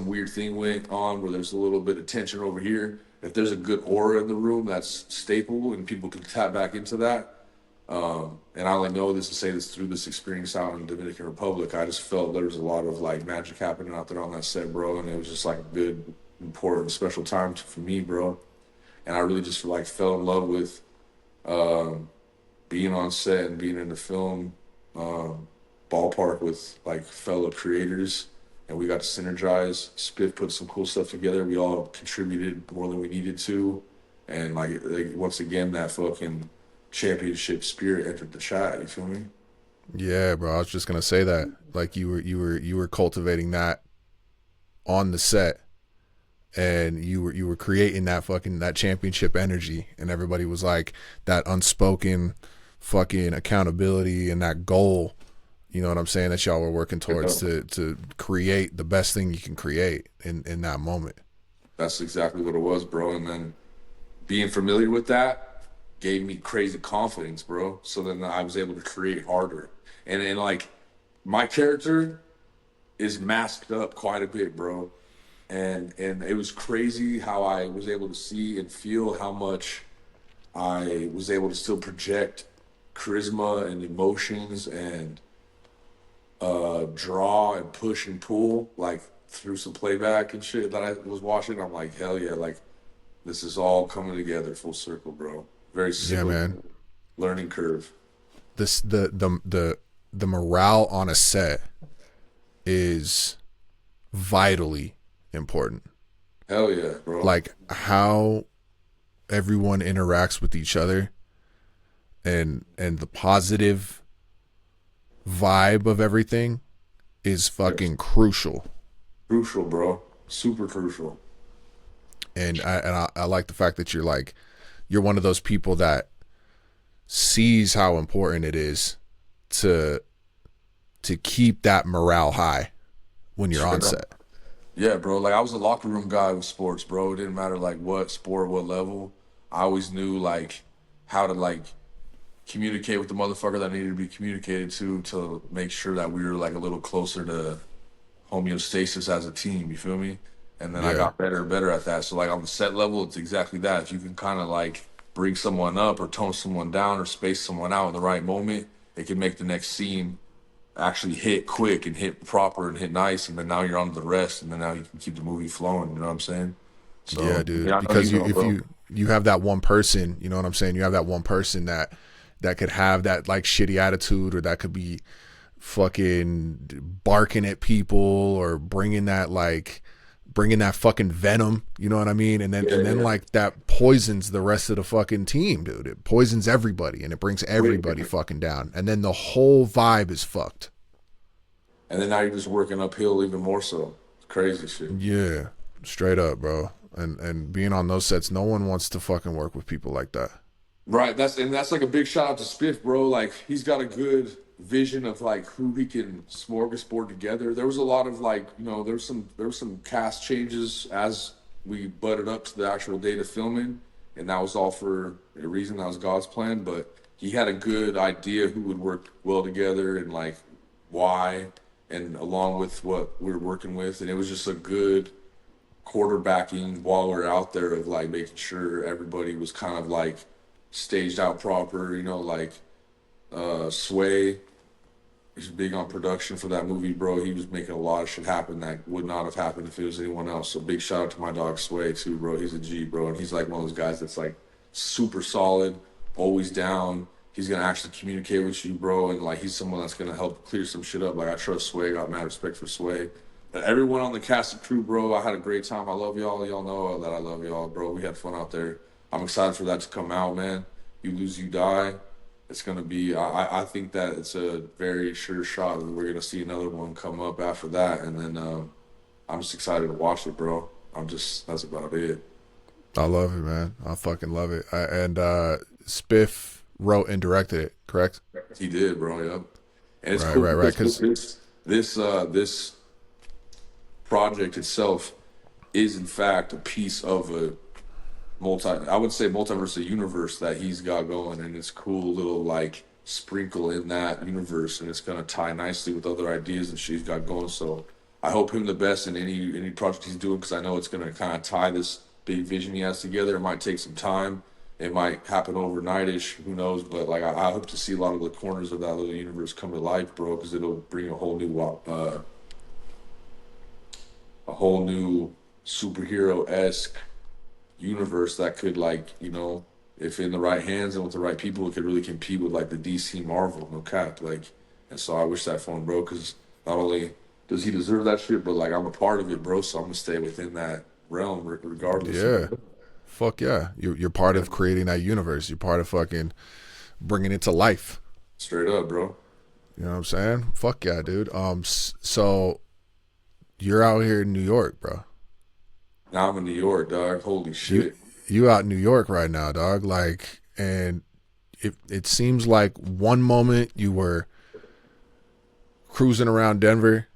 weird thing went on where there's a little bit of tension over here. If there's a good aura in the room, that's staple, and people can tap back into that. And I only know this to say this through this experience out in the Dominican Republic. I just felt there was a lot of like magic happening out there on that set, bro, and it was just like a good, important, special time for me, bro. And I really just like fell in love with being on set and being in the film ballpark with like fellow creators, and we got to synergize. Spiff put some cool stuff together. We all contributed more than we needed to, and like once again, that fucking championship spirit entered the chat. You feel me? Yeah, bro. I was just gonna say that. Like you were cultivating that on the set, and you were creating that championship energy, and everybody was like that unspoken fucking accountability and that goal, you know what I'm saying, that y'all were working towards to create the best thing you can create in that moment. That's exactly what it was, bro. And then being familiar with that gave me crazy confidence, bro. So then I was able to create harder. And like my character is masked up quite a bit, bro. And it was crazy how I was able to see and feel how much I was able to still project charisma and emotions and draw and push and pull like through some playback and shit that I was watching. I'm like, hell yeah, like this is all coming together full circle, bro. Very simple, yeah, man. Learning curve. The morale on a set is vitally important. Hell yeah, bro. Like how everyone interacts with each other, and the positive vibe of everything is Yes. fucking crucial. Crucial, bro. Super crucial. And I like the fact that you're one of those people that sees how important it is to keep that morale high when you're on Straight up. set. Yeah, bro. Like I was a locker room guy with sports, bro. It didn't matter like what sport, what level. I always knew like how to like communicate with the motherfucker that needed to be communicated to make sure that we were like a little closer to homeostasis as a team. You feel me? And then I Yeah, got better and better at that. So like on the set level, it's exactly that. If you can kind of like bring someone up or tone someone down or space someone out in the right moment, it can make the next scene actually hit quick and hit proper and hit nice. And then now you're on to the rest, and then now you can keep the movie flowing. You know what I'm saying? yeah, So dude. yeah, I know you Because know, if bro. you have that one person, you know what I'm saying. You have that one person that could have that like shitty attitude, or that could be fucking barking at people, or bringing that fucking venom, you know what I mean? Yeah, And then yeah. like that poisons the rest of the fucking team, dude. It poisons everybody, and it brings Wait, everybody fucking down. And then the whole vibe is fucked. and then now you're just working uphill even more so. It's crazy shit. Yeah, straight up, bro. And being on those sets, no one wants to fucking work with people like that. Right. That's like a big shout out to Spiff, bro. Like he's got a good vision of like who he can smorgasbord together. There was a lot of like, there was some cast changes as we butted up to the actual date of filming, and that was all for a reason. That was God's plan. But he had a good idea who would work well together and like why, and along with what we were working with, and it was just a good quarterbacking while we're out there of like making sure everybody was kind of like staged out proper, like Sway is big on production for that movie, bro. He was making a lot of shit happen that would not have happened if it was anyone else. So big shout out to my dog Sway too, bro. He's a G, bro. And he's like one of those guys that's like super solid, always down. He's gonna actually communicate with you, bro, and like he's someone that's gonna help clear some shit up. Like I trust Sway, got mad respect for Sway. And everyone on the cast and crew, bro, I had a great time. I love y'all. Y'all know that I love y'all, bro. We had fun out there. I'm excited for that to come out, man. You lose, you die. It's gonna be. I think that it's a very sure shot that we're gonna see another one come up after that, and then I'm just excited to watch it, bro. That's about it. I love it, man. I fucking love it. And Spiff wrote and directed it, correct? He did, bro. Yep. And it's Right, cool right, right. because Because this project itself is in fact a piece of a I would say multiverse, a universe that he's got going, and it's cool little like sprinkle in that universe, and it's gonna tie nicely with other ideas and shit he's got going. So I hope him the best in any project he's doing, because I know it's gonna kind of tie this big vision he has together. It might take some time. It might happen overnightish. Who knows? But like I hope to see a lot of the corners of that little universe come to life, bro, because it'll bring a whole new superhero esque universe that could like if in the right hands and with the right people, it could really compete with like the DC Marvel, no cap. Like, and so I wish that for him, bro, because not only does he deserve that shit, but like I'm a part of it, bro, so I'm gonna stay within that realm regardless. yeah, fuck yeah, you're part Yeah, of creating that universe. You're part of fucking bringing it to life. straight up, bro. You know what I'm saying? Fuck yeah, dude. So you're out here in New York, bro. Now I'm in New York, dog. Holy You shit. you out in New York right now, dog. Like, and it seems like one moment you were cruising around Denver,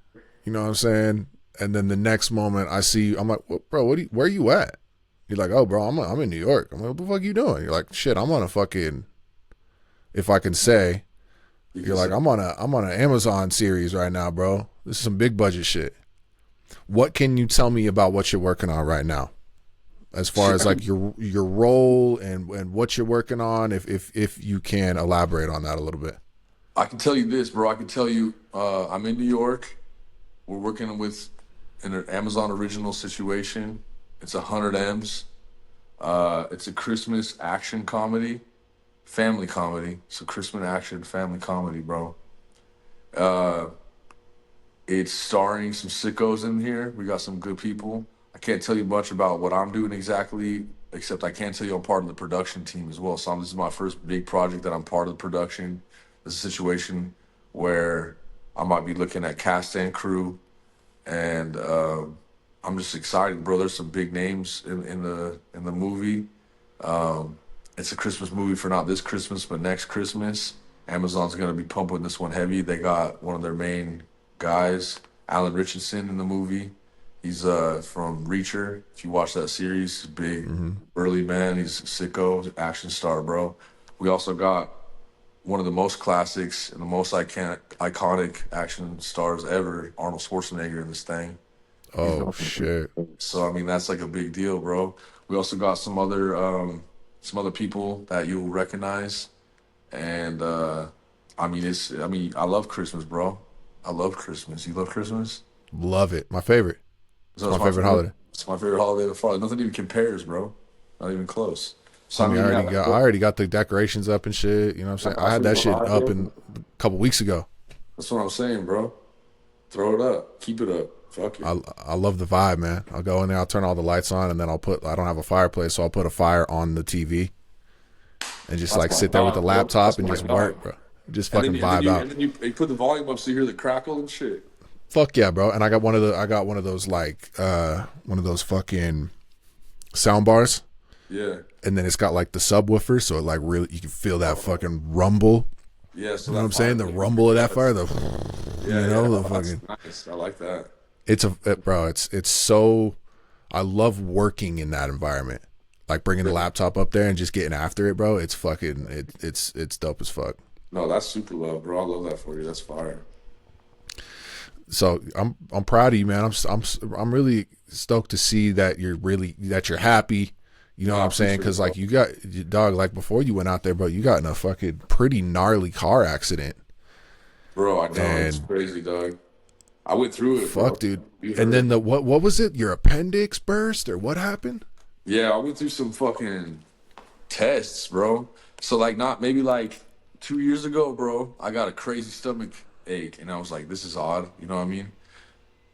you know what I'm saying? And then the next moment I see you, I'm like, well, bro, where you at? You're like, oh, bro, I'm in New York. I'm like, what the fuck you doing? You're like, shit, I'm on a fucking, if I can say, You you're can like, say I'm on an Amazon series right now, bro. This is some big budget shit. What can you tell me about what you're working on right now, as far shit. as like your role and what you're working on, if you can elaborate on that a little bit. I can tell you this, bro. I can tell you, I'm in New York. We're working with an Amazon original situation. It's 100 M's. It's a Christmas action comedy, family comedy. It's a Christmas action family comedy, bro. Uh, it's starring some sickos in here. We got some good people. I can't tell you much about what I'm doing exactly except I can't tell you I'm part of the production team as well. So this is my first big project that I'm part of the production. This is a situation where I might be looking at cast and crew, and I'm just excited, bro. There's some big names in the movie. It's a Christmas movie for not this Christmas, but next Christmas. Amazon's gonna be pumping this one heavy. They got one of their main guys, Alan Richardson, in the movie. He's from Reacher. If you watch that series, he's a big burly man. He's a sicko, action star, bro. We also got one of the most classics and the most iconic action stars ever, Arnold Schwarzenegger, in this thing. He's Oh shit. so I mean that's like a big deal, bro. We also got some other people that you'll recognize, and I mean I love Christmas, bro. I love Christmas. You love Christmas? Love it. My favorite. It's So my favorite holiday. it's my favorite holiday of far. Nothing even compares, bro. Not even close. So I Homie, mean, yeah, I already got the decorations up and shit. You know what I'm saying? I that's had what that you shit want, up bro. in a couple weeks ago. That's what I'm saying, bro. Throw it up. Keep it up. Fuck it. I love the vibe, man. I'll go in there, I'll turn all the lights on, and then I don't have a fireplace, so I'll put a fire on the TV and just That's like my sit there with the dog, bro. That's laptop and my just dog. work, bro. Just fucking And then vibe out. you put the volume up so you hear the crackle and shit. Fuck yeah, bro. And I got one of those like one of those fucking sound bars, Yeah. and then it's got like the subwoofer, so it like really you can feel that fucking rumble. Yeah. So You know what that I'm saying? fire, The rumble of that fire, the yeah, you yeah. know, Oh, the that's fucking nice. I like that. bro, it's so I love working in that environment. Like bringing the laptop up there and just getting after it, bro. It's fucking it's dope as fuck. No, that's super love, bro. I love that for you. That's fire. So I'm proud of you, man. I'm really stoked to see that you're happy. You know No, what I I'm saying? appreciate it, Because bro. like you got dog like before you went out there, bro. You got in a fucking pretty gnarly car accident, Bro, I know it's and crazy, dog. I went through it, bro. fuck, dude. You And then heard? the what was it? Your appendix burst or what happened? Yeah, I went through some fucking tests, bro. So like not maybe like 2 years ago, bro, I got a crazy stomach ache and I was like, this is odd, you know what I mean?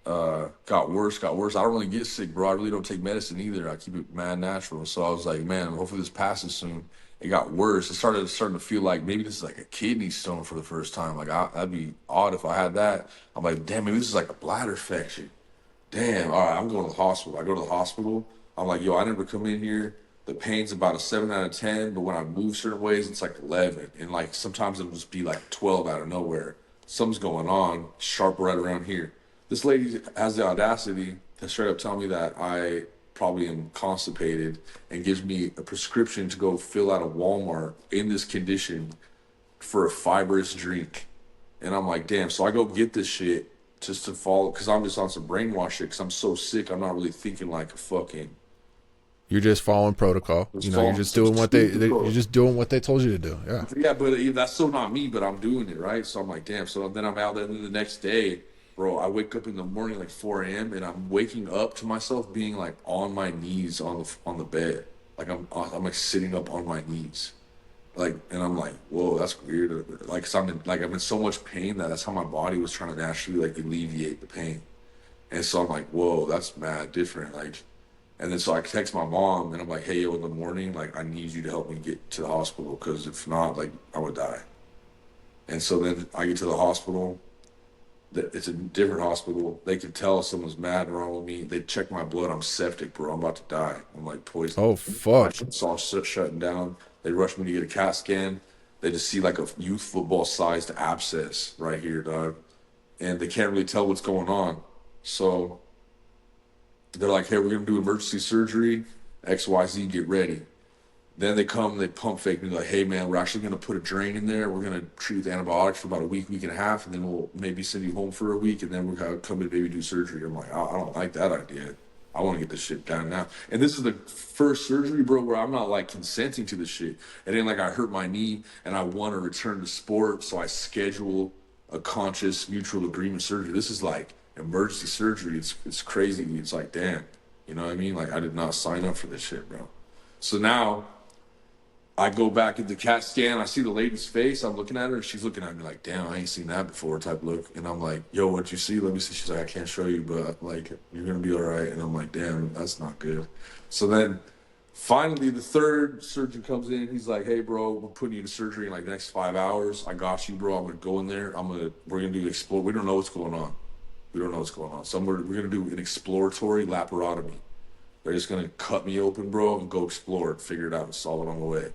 Got worse, got worse. I don't really get sick, bro. I really don't take medicine either. I keep it mad natural. So I was like, man, hopefully this passes soon. It got worse. It starting to feel like maybe this is like a kidney stone for the first time. Like that'd be odd if I had that. I'm like, damn, maybe this is like a bladder infection. Damn, all right, I'm going to the hospital. I go to the hospital. I'm like, yo, I never come in here. The pain's about a 7 out of 10, but when I move certain ways, it's like 11. And like sometimes it'll just be like 12 out of nowhere. Something's going on, sharp right around here. This lady has the audacity to straight up tell me that I probably am constipated and gives me a prescription to go fill out of Walmart in this condition for a fibrous drink. And I'm like, damn. So I go get this shit just to follow, because I'm just on some brainwash shit, because I'm so sick. I'm not really thinking like a fucking, You're just following protocol. just You know, you're following just some doing what stupid you're code. just doing what they told you to do. Yeah. Yeah, but that's still not me, but I'm doing it, right? So I'm like, damn. So then I'm out there, and then the next day, bro, I wake up in the morning like 4 a.m. and I'm waking up to myself being like on my knees on the bed. Like I'm like sitting up on my knees. Like, and I'm like, whoa, that's weird. Like, 'cause I'm in so much pain that that's how my body was trying to naturally like alleviate the pain. And so I'm like, whoa, that's mad different. Like, and then so I text my mom and I'm like, hey, yo, in the morning, like, I need you to help me get to the hospital because if not, like, I would die. And so then I get to the hospital. It's a different hospital. They can tell someone's mad wrong with me. They check my blood. I'm septic, bro. I'm about to die. I'm like poisoned. Oh My fuck. shit's all shutting down. They rush me to get a CAT scan. They just see like a youth football sized abscess right here, dog. And they can't really tell what's going on. So they're like, hey, we're going to do emergency surgery. XYZ, get ready. Then they come, they pump fake me like, hey man, we're actually going to put a drain in there. We're going to treat with antibiotics for about a week, week and a half, and then we'll maybe send you home for a week, and then we're going to come and maybe do surgery. I'm like, I don't like that idea. I want to get this shit done now. And this is the first surgery, bro, where I'm not like consenting to the shit. It ain't like I hurt my knee and I want to return to sport, so I schedule a conscious mutual agreement surgery. This is like emergency surgery. It's crazy. It's like, damn, you know what I mean? Like I did not sign up for this shit, bro. So now I go back at the CAT scan. I see the lady's face. I'm looking at her. She's looking at me like, damn, I ain't seen that before type look. And I'm like, yo, what'd you see? Let me see. She's like, I can't show you, but like, you're going to be all right. And I'm like, damn, that's not good. So then Finally, the third surgeon comes in. He's like, "Hey, bro, we're putting you to surgery in like the next 5 hours. I got you, bro. I'm gonna go in there. We're gonna do explore. We don't know what's going on. We don't know what's going on. So we're gonna do an exploratory laparotomy. They're just gonna cut me open, bro, and go explore it, figure it out, and solve it on the way."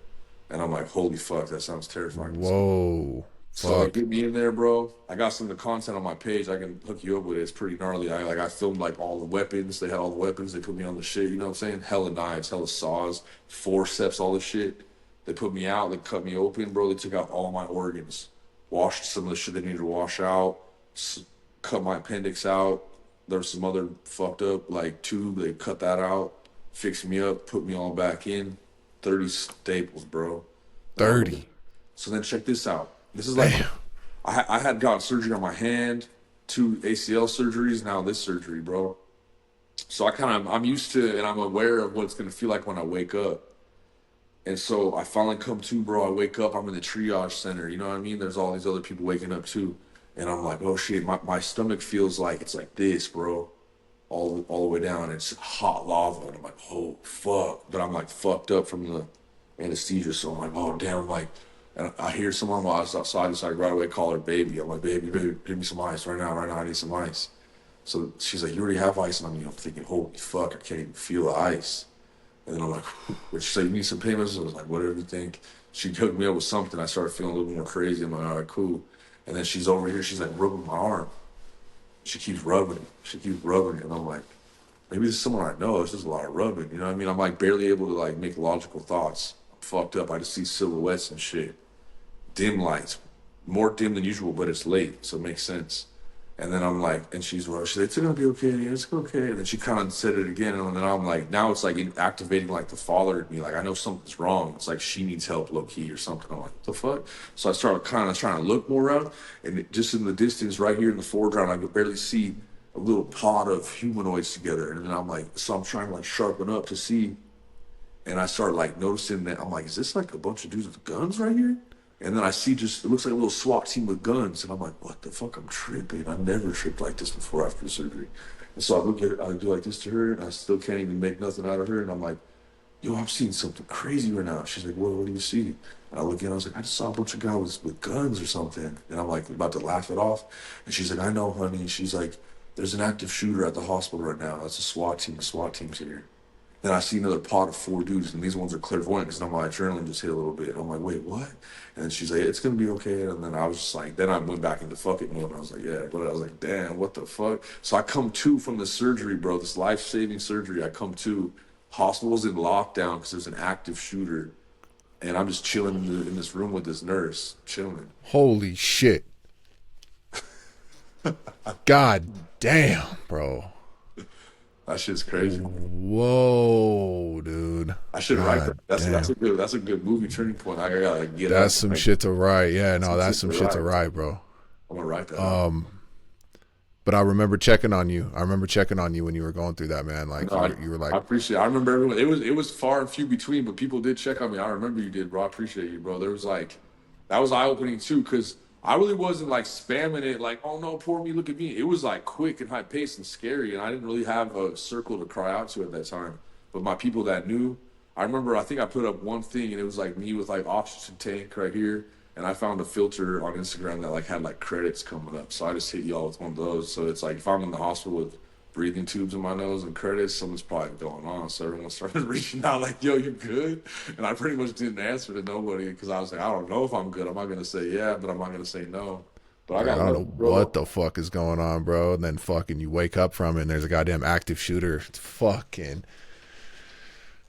And I'm like, "Holy fuck, that sounds terrifying." Whoa. So they Fuck. get me in there, bro. I got some of the content on my page. I can hook you up with it. It's pretty gnarly. I filmed like all the weapons. They had all the weapons. They put me on the shit. You know what I'm saying? Hella knives, hella saws, forceps, all the shit. They put me out. They cut me open, bro. They took out all my organs, washed some of the shit they needed to wash out, cut my appendix out. There was some other fucked up like tube. They cut that out, fixed me up, put me all back in. 30 staples, bro. 30. So then check this out. This is like Damn. I had gotten surgery on my hand, 2 ACL surgeries, now this surgery, bro. So I'm used to and I'm aware of what it's gonna feel like when I wake up. And so I finally come to, bro. I wake up, I'm in the triage center. You know what I mean? There's all these other people waking up too. And I'm like, oh shit, my stomach feels like it's like this, bro. All the way down. It's hot lava. And I'm like, oh fuck. But I'm like fucked up from the anesthesia. So I'm like, oh damn, I'm like, and I hear someone while I was outside, so I right away call her baby. I'm like, baby, give me some ice right now, I need some ice. So she's like, you already have ice on me. I'm thinking, holy fuck, I can't even feel the ice. And then I'm like, but she's like, you need some pain medicine? I was like, whatever you think. She hooked me up with something. I started feeling a little more crazy. I'm like, all right, cool. And then she's over here, she's like rubbing my arm. She keeps rubbing. She keeps rubbing. And I'm like, maybe this is someone I know. It's just a lot of rubbing. You know what I mean? I'm like barely able to like make logical thoughts. I'm fucked up. I just see silhouettes and shit. Dim lights, more dim than usual, but it's late, so it makes sense. And then I'm like, and she's like, it's gonna be okay, it's okay. And then she kind of said it again, and then I'm like, now it's like activating like the father in me, like I know something's wrong. It's like she needs help, low key or something. I'm like, what the fuck? So I started kind of trying to look more around, and just in the distance, right here in the foreground, I could barely see a little pod of humanoids together. And then I'm like, so I'm trying to like sharpen up to see, and I started like noticing that I'm like, is this like a bunch of dudes with guns right here? And then I see just, it looks like a little SWAT team with guns. And I'm like, what the fuck? I'm tripping. I never tripped like this before after the surgery. And so I look at her, I do like this to her, and I still can't even make nothing out of her. And I'm like, yo, I'm seeing something crazy right now. She's like, what do you see? And I look in, I was like, I just saw a bunch of guys with guns or something. And I'm like, about to laugh it off. And she's like, I know, honey. She's like, there's an active shooter at the hospital right now. That's a SWAT team. The SWAT team's here. Then I see another pod of 4 dudes, and these ones are clairvoyant because now my adrenaline just hit a little bit. And I'm like, wait, what? And then she's like, it's gonna be okay. And then I was just like, then I went back into fuck it mode. And I was like, yeah, but I was like, damn, what the fuck? So I come to from the surgery, bro, this life-saving surgery. I come to, hospital's in lockdown because there's an active shooter, and I'm just chilling in this room with this nurse, chilling. Holy shit. God damn, bro. That shit's crazy. Whoa, dude. I should write God that. damn. That's a good movie turning point. I gotta get That's out. some shit to write. Yeah, no, that's some shit to write, bro. I'm gonna write that. But I remember checking on you. I remember checking on you when you were going through that, man. Like No, you were like, I appreciate it. I remember everyone. It was far and few between, but people did check on me. I remember you did, bro. I appreciate you, bro. There was like, that was eye opening too, because I really wasn't like spamming it, like, oh no, poor me, look at me. It was like quick and high paced and scary, and I didn't really have a circle to cry out to at that time. But my people that knew, I remember, I think I put up one thing, and it was like me with like oxygen tank right here, and I found a filter on Instagram that like had like credits coming up, so I just hit y'all with one of those. So it's like if I'm in the hospital with breathing tubes in my nose and credits, something's probably going on. So everyone started reaching out like, yo, you good? And I pretty much didn't answer to nobody because I was like, I don't know if I'm good. I'm not going to say yeah, but I'm not going to say no. But I I got don't know lucky, bro. what the fuck is going on, bro. And then fucking you wake up from it and there's a goddamn active shooter. It's fucking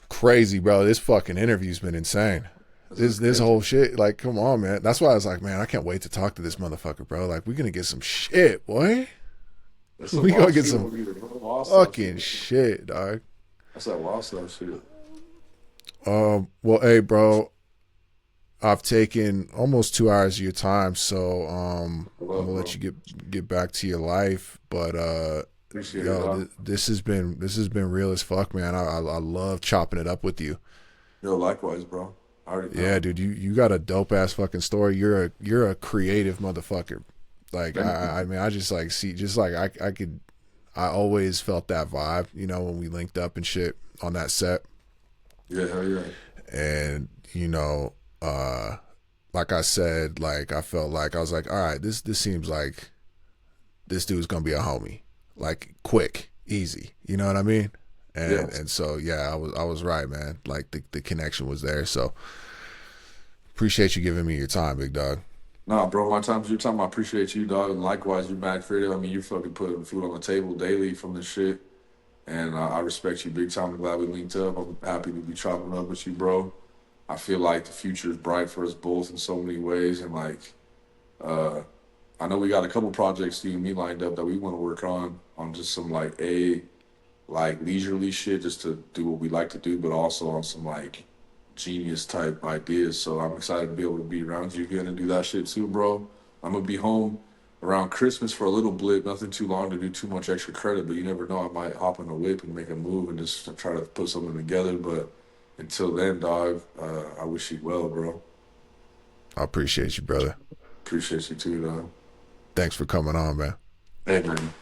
crazy, bro. This fucking interview's been insane. This whole shit, like, come on, man. That's why I was like, man, I can't wait to talk to this motherfucker, bro. Like, we're gonna get some shit, boy. We gonna get some fucking shit, dog. That's that wild stuff shit. Well, hey, bro, I've taken almost 2 hours of your time, so I'm gonna let you get back to your life. But Appreciate yo, it, this has been real as fuck, man. I love chopping it up with you. Yo, likewise, bro. I already know. Yeah, dude, you got a dope ass fucking story. You're a creative motherfucker. Like I mean, I just like see, just like I always felt that vibe, you know, when we linked up and shit on that set. Yeah, hell yeah. And, you know, like I said, like I felt like I was like, all right, this seems like this dude's gonna be a homie. Like quick, easy. You know what I mean? And Yes. and so yeah, I was right, man. Like the connection was there. So appreciate you giving me your time, big dog. Nah, bro, my time's your time. I appreciate you, dog. And likewise, you mad creative. I mean, you fucking putting food on the table daily from this shit. And I respect you big time. I'm glad we linked up. I'm happy to be chopping up with you, bro. I feel like the future is bright for us both in so many ways. And like, uh, I know we got a couple projects, you and me, lined up that we want to work on just some like leisurely shit, just to do what we like to do, but also on some like genius type ideas. So I'm excited to be able to be around you again and do that shit too, bro. I'm gonna be home around Christmas for a little blip, nothing too long to do too much extra credit, but you never know. I might hop in a whip and make a move and just try to put something together. But until then, dog, I wish you well, bro. I appreciate you, brother. Appreciate you too, dog. Thanks for coming on, man. Hey man,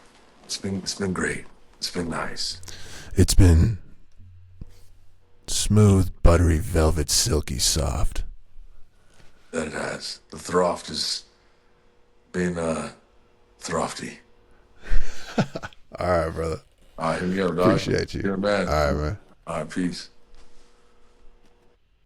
it's been great. It's been nice. It's been smooth, buttery, velvet, silky, soft. That it has. The throft has been throfty. All right, brother. All right, here we go, dog. Appreciate you. You're a man. All right, man. All right, peace.